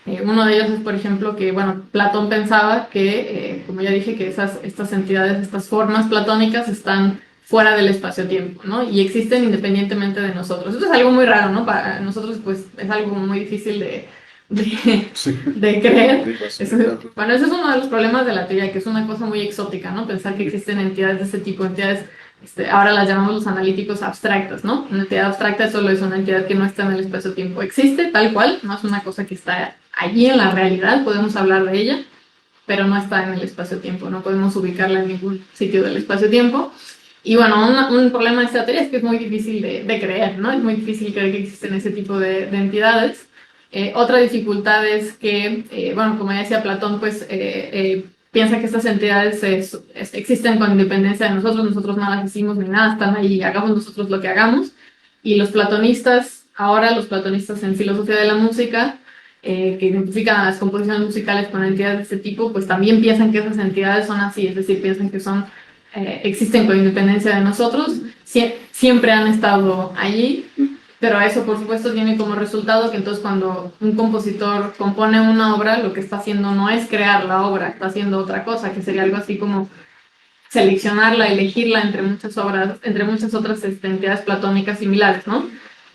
Uno de ellos es, por ejemplo, que, bueno, Platón pensaba que, como ya dije, que estas entidades, estas formas platónicas están fuera del espacio-tiempo, ¿no? Y existen independientemente de nosotros. Esto es algo muy raro, ¿no? Para nosotros pues es algo muy difícil Sí. de creer. Digo así, Bueno, ese es uno de los problemas de la teoría, que es una cosa muy exótica, ¿no? Pensar que existen entidades de este tipo, entidades, ahora las llamamos los analíticos abstractas, ¿no? Una entidad abstracta solo es una entidad que no está en el espacio-tiempo. Existe tal cual, no es una cosa que está allí en la realidad, podemos hablar de ella, pero no está en el espacio-tiempo, no podemos ubicarla en ningún sitio del espacio-tiempo. Y bueno, un problema de esta teoría es que es muy difícil de creer, ¿no? Es muy difícil creer que existen ese tipo de entidades. Otra dificultad es que, bueno, como ya decía Platón, pues piensa que estas entidades existen con independencia de nosotros no las hicimos ni nada, están ahí, hagamos nosotros lo que hagamos. Y los platonistas, ahora los platonistas en filosofía de la música, que identifican las composiciones musicales con entidades de este tipo, pues también piensan que esas entidades son así, es decir, piensan que son, existen con independencia de nosotros, siempre han estado allí. Pero eso, por supuesto, tiene como resultado que entonces cuando un compositor compone una obra, lo que está haciendo no es crear la obra, está haciendo otra cosa, que sería algo así como seleccionarla, elegirla entre muchas obras, entre muchas otras entidades platónicas similares, ¿no?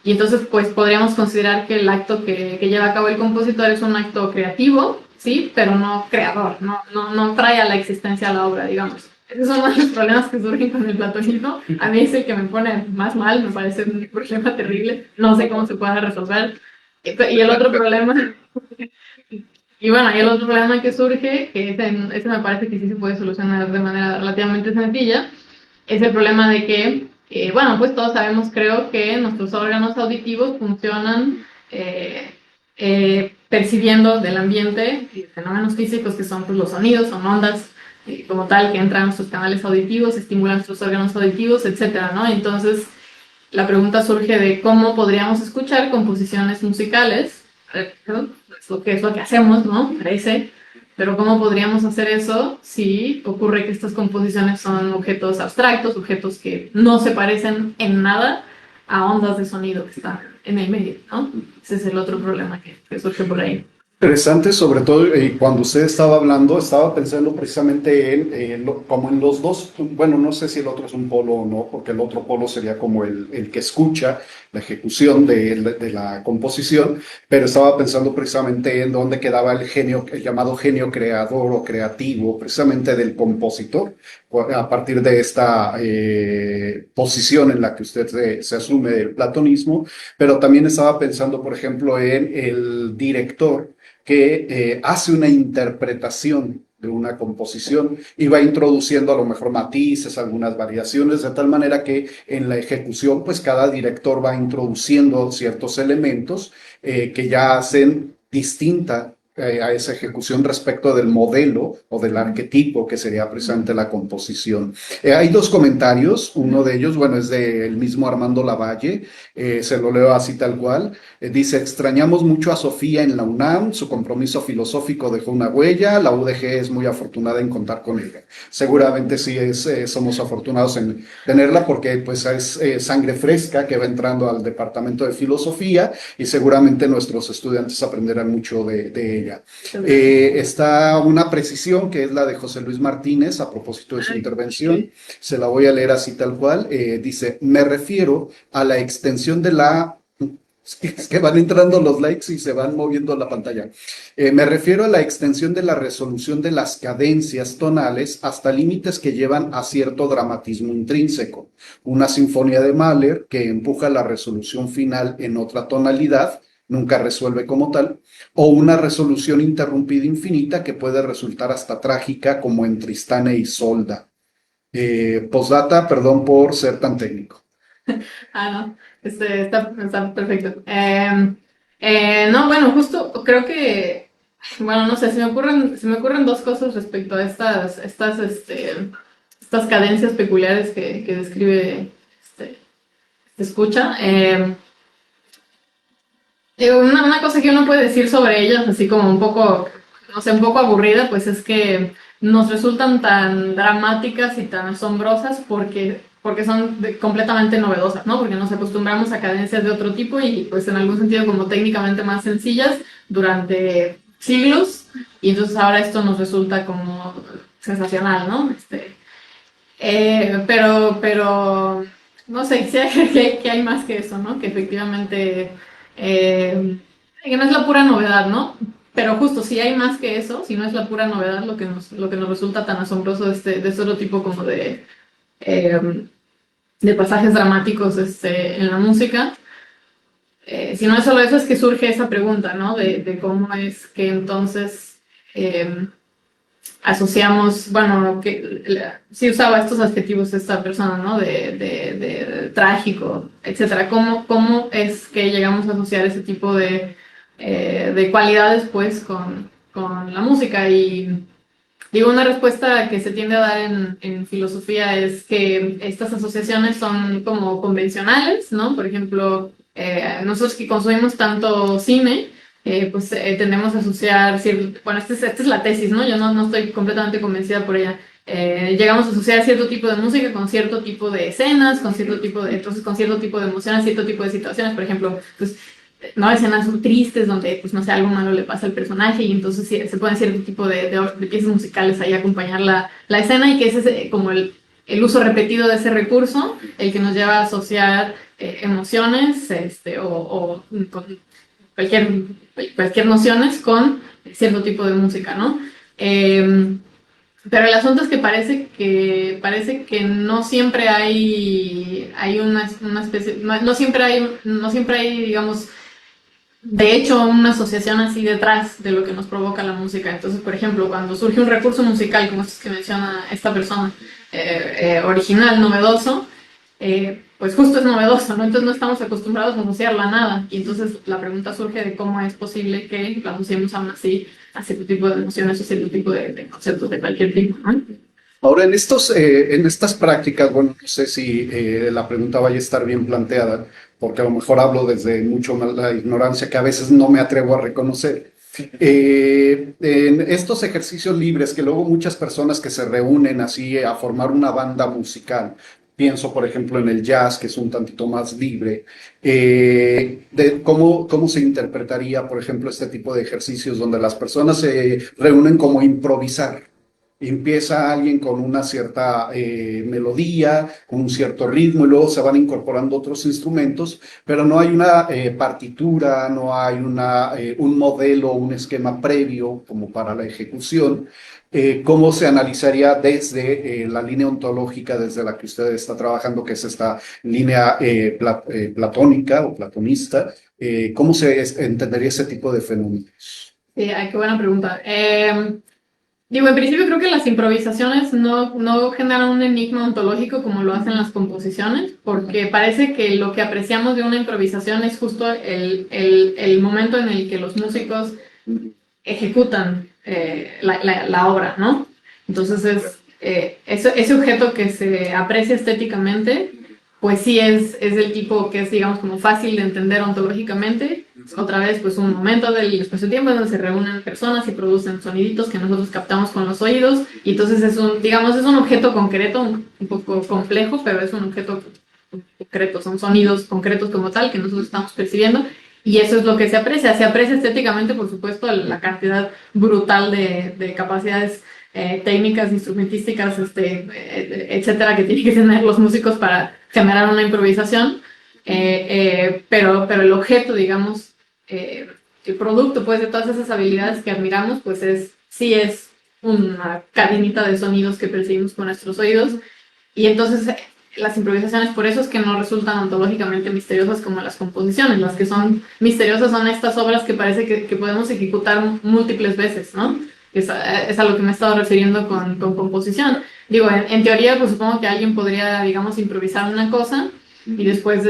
Y entonces, pues, podríamos considerar que el acto que lleva a cabo el compositor es un acto creativo, ¿sí? Pero no creador, no trae a la existencia la obra, digamos. Esos son los problemas que surgen con el platonismo. A mí es el que me pone más mal, me parece un problema terrible. No sé cómo se pueda resolver. Y el otro problema, y bueno, y el otro problema que surge, que ese me parece que sí se puede solucionar de manera relativamente sencilla, es el problema de que, bueno, pues todos sabemos, creo, que nuestros órganos auditivos funcionan percibiendo del ambiente fenómenos físicos que son pues, los sonidos, son ondas como tal que entran a nuestros canales auditivos, estimulan nuestros órganos auditivos, etcétera, ¿no? Entonces, la pregunta surge de cómo podríamos escuchar composiciones musicales, ¿no? Es lo que hacemos, ¿no? Parece, pero ¿cómo podríamos hacer eso si ocurre que estas composiciones son objetos abstractos, objetos que no se parecen en nada a ondas de sonido que están en el medio, ¿no? Ese es el otro problema que surge por ahí. Interesante, sobre todo cuando usted estaba hablando, estaba pensando precisamente como en los dos, bueno, no sé si el otro es un polo o no, porque el otro polo sería como el que escucha la ejecución de la composición, pero estaba pensando precisamente en dónde quedaba el genio, el llamado genio creador o creativo, precisamente del compositor, a partir de esta posición en la que usted se asume del platonismo, pero también estaba pensando, por ejemplo, en el director que hace una interpretación de una composición y va introduciendo a lo mejor matices, algunas variaciones, de tal manera que en la ejecución, pues cada director va introduciendo ciertos elementos que ya hacen distinta a esa ejecución respecto del modelo o del arquetipo que sería precisamente la composición. Hay dos comentarios, uno de ellos, bueno, es del mismo Armando Lavalle, se lo leo así tal cual, dice, extrañamos mucho a Sofía en la UNAM, su compromiso filosófico dejó una huella, la UDG es muy afortunada en contar con ella. Seguramente sí somos afortunados en tenerla porque pues es sangre fresca que va entrando al departamento de filosofía y seguramente nuestros estudiantes aprenderán mucho de ella. Está una precisión que es la de José Luis Martínez a propósito de su intervención. Se la voy a leer así tal cual. Dice, me refiero a la extensión de la... Es que van entrando los likes y se van moviendo la pantalla. Me refiero a la extensión de la resolución de las cadencias tonales hasta límites que llevan a cierto dramatismo intrínseco. Una sinfonía de Mahler que empuja la resolución final en otra tonalidad, nunca resuelve como tal, o una resolución interrumpida infinita que puede resultar hasta trágica como en Tristán e Isolda. Postdata, perdón por ser tan técnico. No, está perfecto. No, bueno, justo creo que, bueno, no sé, se me ocurren dos cosas respecto a estas cadencias peculiares que describe escucha. Una cosa que uno puede decir sobre ellas, así como un poco, no sé, un poco aburrida, pues es que nos resultan tan dramáticas y tan asombrosas porque son completamente novedosas, ¿no? Porque nos acostumbramos a cadencias de otro tipo y pues en algún sentido como técnicamente más sencillas durante siglos y entonces ahora esto nos resulta como sensacional, ¿no? Pero, no sé, sí que hay más que eso, ¿no? Que efectivamente, que no es la pura novedad, ¿no? Pero justo, si hay más que eso, si no es la pura novedad lo que nos resulta tan asombroso de este otro tipo como eh, de pasajes dramáticos en la música, si no es solo eso, es que surge esa pregunta, ¿no? De cómo es que entonces... eh, asociamos, bueno, sí usaba estos adjetivos esta persona, ¿no? De trágico, etcétera. ¿Cómo es que llegamos a asociar ese tipo de cualidades, pues, con la música? Y digo, una respuesta que se tiende a dar en filosofía es que estas asociaciones son como convencionales, ¿no? Por ejemplo, nosotros que consumimos tanto cine, pues tendemos a asociar, bueno, esta es la tesis, ¿no? Yo no estoy completamente convencida por ella. Llegamos a asociar cierto tipo de música con cierto tipo de escenas, entonces con cierto tipo de emociones, cierto tipo de situaciones, por ejemplo, pues no escenas muy tristes donde, pues no sé, algo malo le pasa al personaje y entonces se pueden cierto tipo de piezas musicales ahí acompañar la escena y que ese es como el uso repetido de ese recurso, el que nos lleva a asociar emociones o con cualquier nociones con cierto tipo de música, ¿no? Pero el asunto es que parece que no siempre hay una especie, no siempre hay, digamos, de hecho, una asociación así detrás de lo que nos provoca la música. Entonces, por ejemplo, cuando surge un recurso musical, como estos que menciona esta persona, original, novedoso, pues justo es novedoso, ¿no? Entonces no estamos acostumbrados a asociarla a nada. Y entonces la pregunta surge de cómo es posible que la asociemos aún así a cierto tipo de emociones o cierto tipo de conceptos de cualquier tipo, ¿no? Ahora, en estas prácticas, bueno, no sé si la pregunta vaya a estar bien planteada, porque a lo mejor hablo desde mucho más la ignorancia que a veces no me atrevo a reconocer. En estos ejercicios libres, que luego muchas personas que se reúnen así a formar una banda musical, pienso por ejemplo en el jazz, que es un tantito más libre, cómo se interpretaría, por ejemplo, este tipo de ejercicios donde las personas se reúnen como a improvisar. Empieza alguien con una cierta melodía, con un cierto ritmo, y luego se van incorporando otros instrumentos, pero no hay una partitura, no hay un modelo, un esquema previo como para la ejecución. ¿Cómo se analizaría desde la línea ontológica, desde la que usted está trabajando, que es esta línea platónica o platonista? ¿Cómo se entendería ese tipo de fenómenos? Sí, ay, qué buena pregunta. Digo, en principio creo que las improvisaciones no generan un enigma ontológico como lo hacen las composiciones, porque parece que lo que apreciamos de una improvisación es justo el momento en el que los músicos ejecutan la obra, ¿no? Entonces ese objeto que se aprecia estéticamente, pues sí es del tipo que es, digamos, como fácil de entender ontológicamente. Otra vez, pues un momento del espacio-tiempo donde se reúnen personas y producen soniditos que nosotros captamos con los oídos. Y entonces digamos, es un objeto concreto, un poco complejo, pero es un objeto concreto, son sonidos concretos como tal que nosotros estamos percibiendo. Y eso es lo que se aprecia. Se aprecia estéticamente, por supuesto, la cantidad brutal de capacidades técnicas, instrumentísticas, etcétera, que tienen que tener los músicos para generar una improvisación. Pero el objeto, digamos, el producto, pues, de todas esas habilidades que admiramos, pues sí es una cadenita de sonidos que percibimos con nuestros oídos. Y entonces las improvisaciones, por eso es que no resultan ontológicamente misteriosas como las composiciones. Las que son misteriosas son estas obras que parece que podemos ejecutar múltiples veces, ¿no? Es a lo que me he estado refiriendo con composición. Digo, en teoría, pues supongo que alguien podría, digamos, improvisar una cosa y después,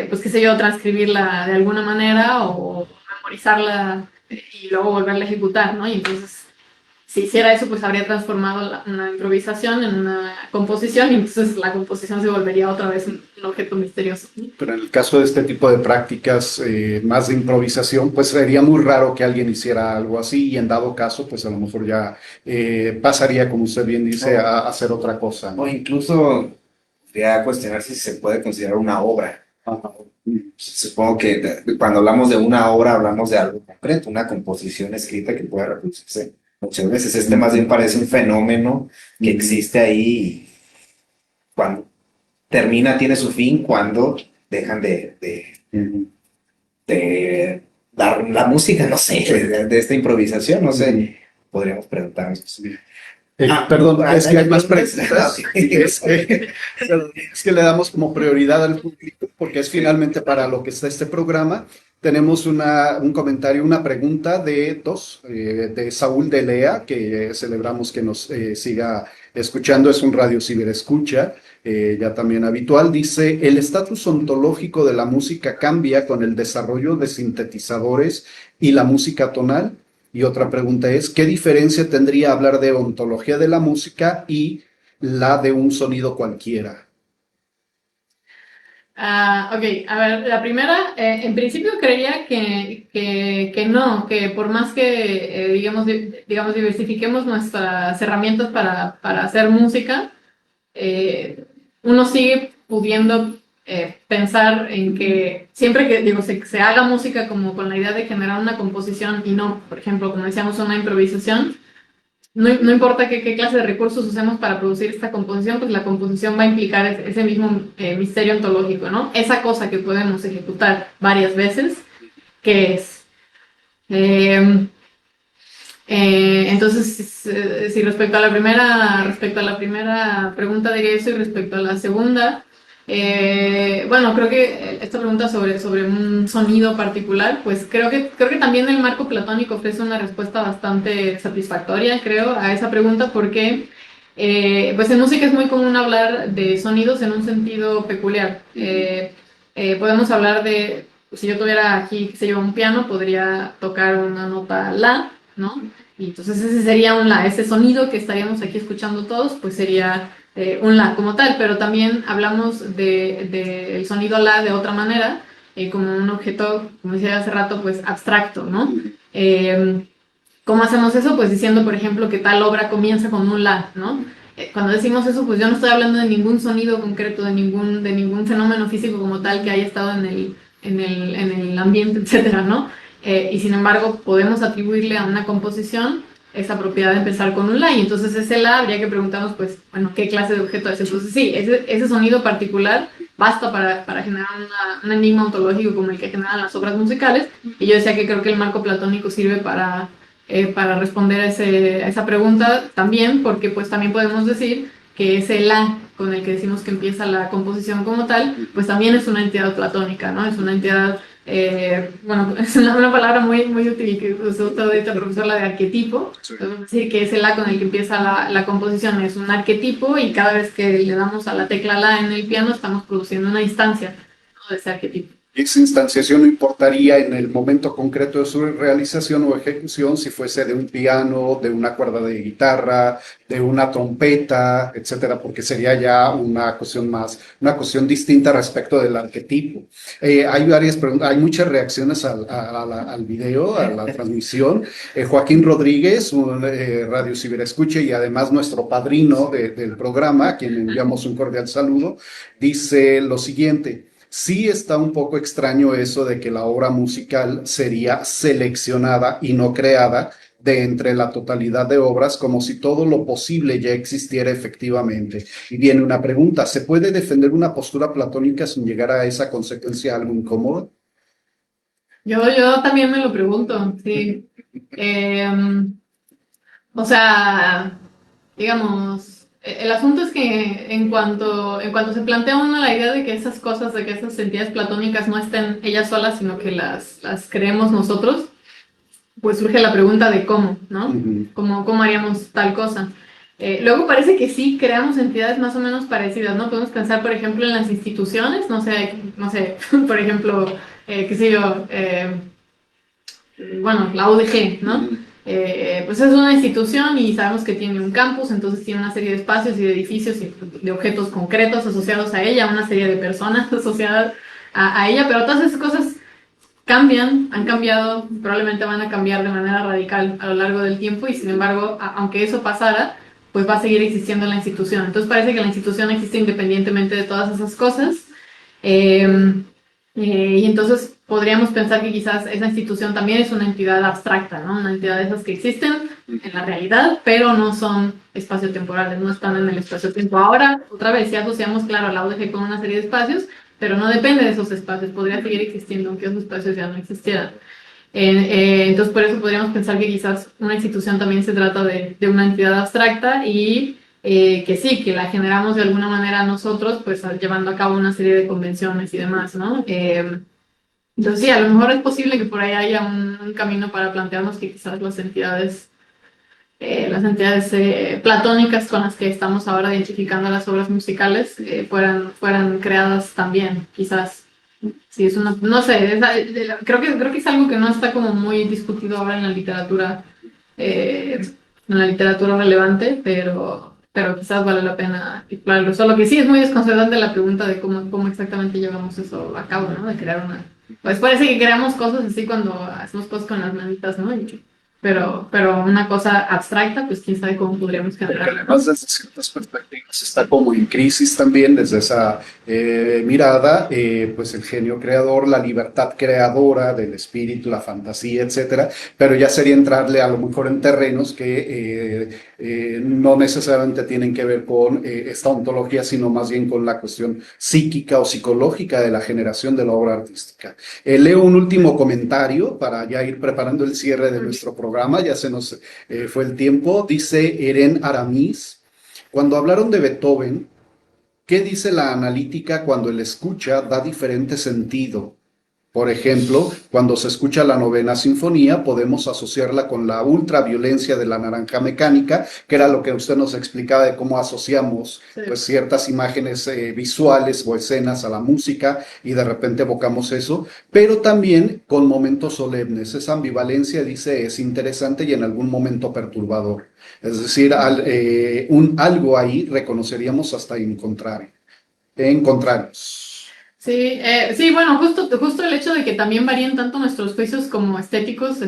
pues qué sé yo, transcribirla de alguna manera o memorizarla y luego volverla a ejecutar, ¿no? Y entonces si hiciera eso, pues habría transformado una improvisación en una composición y entonces la composición se volvería otra vez un objeto misterioso. Pero en el caso de este tipo de prácticas más de improvisación, pues sería muy raro que alguien hiciera algo así y en dado caso, pues a lo mejor ya pasaría, como usted bien dice, a hacer otra cosa, ¿no? O incluso podría cuestionar si se puede considerar una obra. Ajá. Supongo que cuando hablamos de una obra hablamos de algo concreto, una composición escrita que pueda reproducirse muchas veces. Este más bien parece un fenómeno que existe ahí y cuando termina tiene su fin, cuando dejan de dar la música, no sé, de esta improvisación, no sé, podríamos preguntarnos. Perdón, es que hay más preguntas. preguntas. Es que le damos como prioridad al público porque es finalmente para lo que está este programa. Tenemos un comentario, una pregunta de Saúl de Lea, que celebramos que nos siga escuchando, es un radio ciberescucha, ya también habitual. Dice, ¿el estatus ontológico de la música cambia con el desarrollo de sintetizadores y la música tonal? Y otra pregunta es, ¿qué diferencia tendría hablar de ontología de la música y la de un sonido cualquiera? Ok, a ver, la primera, en principio creería que no, que por más que, digamos, diversifiquemos nuestras herramientas para hacer música, uno sigue pudiendo pensar en que siempre que digo, se haga música como con la idea de generar una composición y no, por ejemplo, como decíamos, una improvisación, no importa qué clase de recursos usemos para producir esta composición, pues la composición va a implicar ese mismo misterio ontológico, ¿no? Esa cosa que podemos ejecutar varias veces, que es... entonces, si respecto a la primera pregunta diría eso y respecto a la segunda, bueno, creo que esta pregunta sobre un sonido particular, pues creo que también el marco platónico ofrece una respuesta bastante satisfactoria, creo, a esa pregunta porque pues en música es muy común hablar de sonidos en un sentido peculiar. Podemos hablar de, si yo tuviera aquí, qué sé yo, un piano, podría tocar una nota la, ¿no? Y entonces ese sería un la, ese sonido que estaríamos aquí escuchando todos, pues sería un la como tal, pero también hablamos del sonido la de otra manera, como un objeto, como decía hace rato, pues abstracto, ¿no? ¿Cómo hacemos eso? Pues diciendo, por ejemplo, que tal obra comienza con un la, ¿no? Cuando decimos eso, pues yo no estoy hablando de ningún sonido concreto, de ningún fenómeno físico como tal que haya estado en el ambiente, etcétera, ¿no? Y sin embargo, podemos atribuirle a una composición esa propiedad de empezar con un la, y entonces ese la habría que preguntarnos, pues, bueno, ¿qué clase de objeto es? Entonces sí, ese sonido particular basta para generar un enigma ontológico como el que generan las obras musicales, y yo decía que creo que el marco platónico sirve para responder a esa pregunta también, porque pues también podemos decir que ese la con el que decimos que empieza la composición como tal, pues también es una entidad platónica, ¿no? Es una entidad, bueno, es una palabra muy, muy útil que usó todo el profesor, la de arquetipo. Sí. Es decir, que ese la con el que empieza la composición es un arquetipo y cada vez que le damos a la tecla la en el piano estamos produciendo una instancia, ¿no?, de ese arquetipo. Esa instanciación no importaría en el momento concreto de su realización o ejecución si fuese de un piano, de una cuerda de guitarra, de una trompeta, etcétera, porque sería ya una cuestión distinta respecto del arquetipo. Hay varias preguntas, hay muchas reacciones al video, a la transmisión. Joaquín Rodríguez, un radio ciberescucha y además nuestro padrino del programa, a quien enviamos un cordial saludo, dice lo siguiente: sí está un poco extraño eso de que la obra musical sería seleccionada y no creada de entre la totalidad de obras, como si todo lo posible ya existiera efectivamente. Y viene una pregunta: ¿se puede defender una postura platónica sin llegar a esa consecuencia algo incómoda? Yo también me lo pregunto, sí. O sea, digamos, el asunto es que en cuanto se plantea uno la idea de que esas cosas, de que esas entidades platónicas no estén ellas solas, sino que las creemos nosotros, pues surge la pregunta de cómo, ¿no? Uh-huh. ¿Cómo haríamos tal cosa? Luego parece que sí creamos entidades más o menos parecidas, ¿no? Podemos pensar, por ejemplo, en las instituciones, no sé, por ejemplo, qué sé yo, bueno, la UDG, ¿no? pues es una institución y sabemos que tiene un campus, entonces tiene una serie de espacios y de edificios y de objetos concretos asociados a ella, una serie de personas asociadas a ella, pero todas esas cosas cambian, han cambiado, probablemente van a cambiar de manera radical a lo largo del tiempo y sin embargo, aunque eso pasara, pues va a seguir existiendo la institución. Entonces parece que la institución existe independientemente de todas esas cosas. Eh, y entonces podríamos pensar que quizás esa institución también es una entidad abstracta, ¿no? Una entidad de esas que existen en la realidad, pero no son espaciotemporales, no están en el espacio-tiempo. Ahora, otra vez, si asociamos, claro, a la UDG con una serie de espacios, pero no depende de esos espacios, podría seguir existiendo aunque esos espacios ya no existieran. Entonces, por eso podríamos pensar que quizás una institución también se trata de una entidad abstracta y que sí, que la generamos de alguna manera nosotros, pues llevando a cabo una serie de convenciones y demás, ¿no? Entonces, sí, a lo mejor es posible que por ahí haya un camino para plantearnos que quizás las entidades platónicas con las que estamos ahora identificando las obras musicales fueran creadas también, quizás. Sí, es una, no sé, creo que es algo que no está como muy discutido ahora en la literatura relevante, pero quizás vale la pena explorarlo. Solo que sí es muy desconcertante la pregunta de cómo exactamente llevamos eso a cabo, ¿no? De crear una. Pues parece que creamos cosas así cuando hacemos cosas con las manitas, ¿no? Pero una cosa abstracta, pues quién sabe cómo podríamos Porque generarla. además desde ciertas perspectivas está como en crisis también desde esa mirada, pues el genio creador, la libertad creadora del espíritu, la fantasía, etcétera, pero ya sería entrarle a lo mejor en terrenos que no necesariamente tienen que ver con esta ontología, sino más bien con la cuestión psíquica o psicológica de la generación de la obra artística. Leo un último comentario para ya ir preparando el cierre de nuestro programa, ya se nos fue el tiempo. Dice Eren Aramis, cuando hablaron de Beethoven, ¿qué dice la analítica cuando el escucha da diferente sentido? Por ejemplo, cuando se escucha la novena sinfonía, podemos asociarla con la ultraviolencia de la naranja mecánica, que era lo que usted nos explicaba de cómo asociamos pues, ciertas imágenes visuales o escenas a la música y de repente evocamos eso, pero también con momentos solemnes. Esa ambivalencia, dice, es interesante y en algún momento perturbador. Es decir, algo ahí reconoceríamos hasta encontrarnos. Sí, sí, bueno, justo el hecho de que también varíen tanto nuestros juicios como estéticos,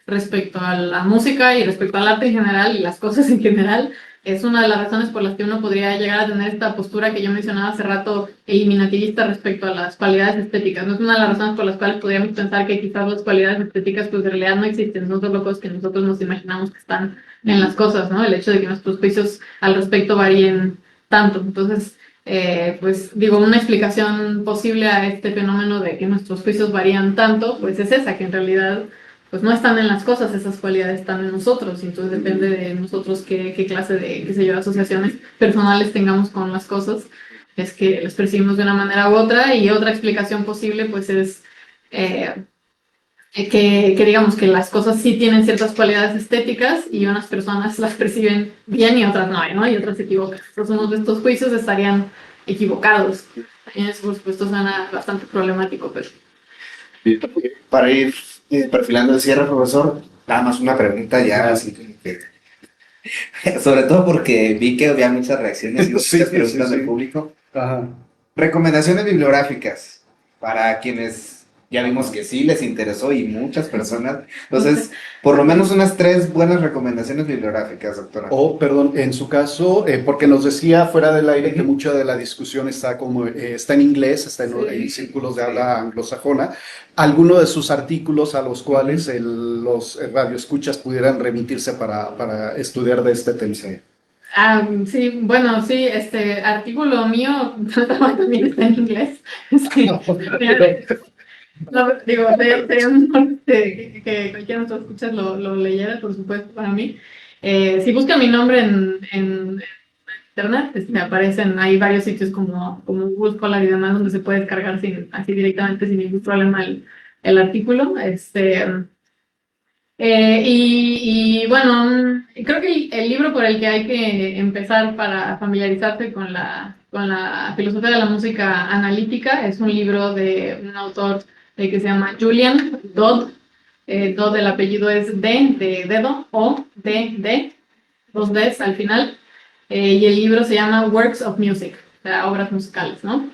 respecto a la música y respecto al arte en general y las cosas en general, es una de las razones por las que uno podría llegar a tener esta postura que yo mencionaba hace rato, eliminativista respecto a las cualidades estéticas. No es una de las razones por las cuales podríamos pensar que quizás las cualidades estéticas pues en realidad no existen, son solo cosas que nosotros nos imaginamos que están en las cosas, ¿no? El hecho de que nuestros juicios al respecto varíen tanto. Entonces, pues digo, una explicación posible a este fenómeno de que nuestros juicios varían tanto, pues es esa, que en realidad pues no están en las cosas, esas cualidades están en nosotros, y entonces depende de nosotros qué clase de, qué sé yo, asociaciones personales tengamos con las cosas, es que las percibimos de una manera u otra, y otra explicación posible pues es que digamos que las cosas sí tienen ciertas cualidades estéticas y unas personas las perciben bien y otras no, y otras se equivocan. Entonces unos de estos juicios estarían equivocados. También eso por supuesto suena bastante problemático, pero... Para ir perfilando el cierre, profesor, nada más una pregunta ya, así como que... Sobre todo porque vi que había muchas reacciones y muchas preguntas del público. Ajá. Recomendaciones bibliográficas para quienes ya vimos que sí les interesó y muchas personas. Entonces, por lo menos unas 3 buenas recomendaciones bibliográficas, doctora. Perdón, en su caso, porque nos decía fuera del aire que mucha de la discusión está está en inglés, está en círculos de habla anglosajona. ¿Alguno de sus artículos a los cuales los radioescuchas pudieran remitirse para estudiar de este tema? Sí, bueno, sí, este artículo mío también está en inglés. No, digo, sería mejor que cualquiera de nosotros escuchas lo leyera, por supuesto, para mí. Si buscan mi nombre en internet, aparecen, hay varios sitios como Google Scholar y demás donde se puede descargar así directamente sin ningún problema el artículo. Y bueno, creo que el libro por el que hay que empezar para familiarizarse con la filosofía de la música analítica es un libro de un autor que se llama Julian Dodd. Do del apellido es de dedo, O, D, dos Ds al final. Y el libro se llama Works of Music, o sea, obras musicales, ¿no?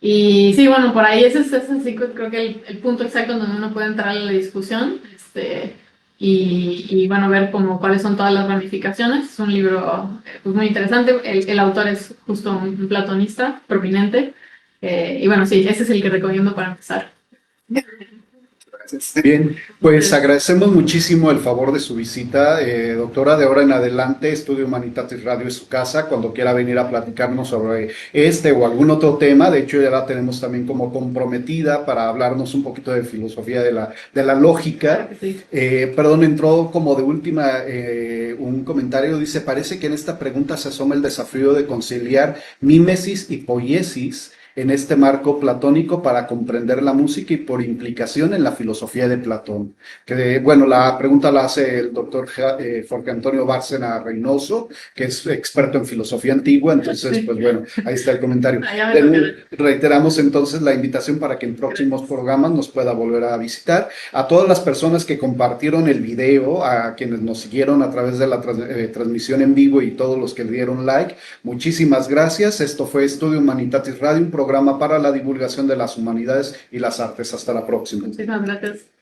Y sí, bueno, por ahí ese es así, creo que el punto exacto donde uno puede entrar a la discusión, y bueno, ver como cuáles son todas las ramificaciones. Es un libro pues, muy interesante. El autor es justo un platonista prominente. Y bueno, sí, ese es el que recomiendo para empezar. Bien, pues agradecemos muchísimo el favor de su visita, doctora. De ahora en adelante, Estudio Humanitatis Radio es su casa, cuando quiera venir a platicarnos sobre este o algún otro tema. De hecho, ya la tenemos también como comprometida para hablarnos un poquito de filosofía de la lógica. Claro que sí. Perdón, entró como de última un comentario, dice, parece que en esta pregunta se asoma el desafío de conciliar mímesis y poiesis en este marco platónico para comprender la música y por implicación en la filosofía de Platón. Que, bueno, la pregunta la hace el doctor Jorge Antonio Bárcena Reynoso, que es experto en filosofía antigua, entonces, pues bueno, ahí está el comentario. Reiteramos entonces la invitación para que en próximos programas nos pueda volver a visitar. A todas las personas que compartieron el video, a quienes nos siguieron a través de la transmisión en vivo y todos los que le dieron like, muchísimas gracias. Esto fue Estudio Humanitatis Radio, un programa para la divulgación de las humanidades y las artes. Hasta la próxima. Muchísimas gracias.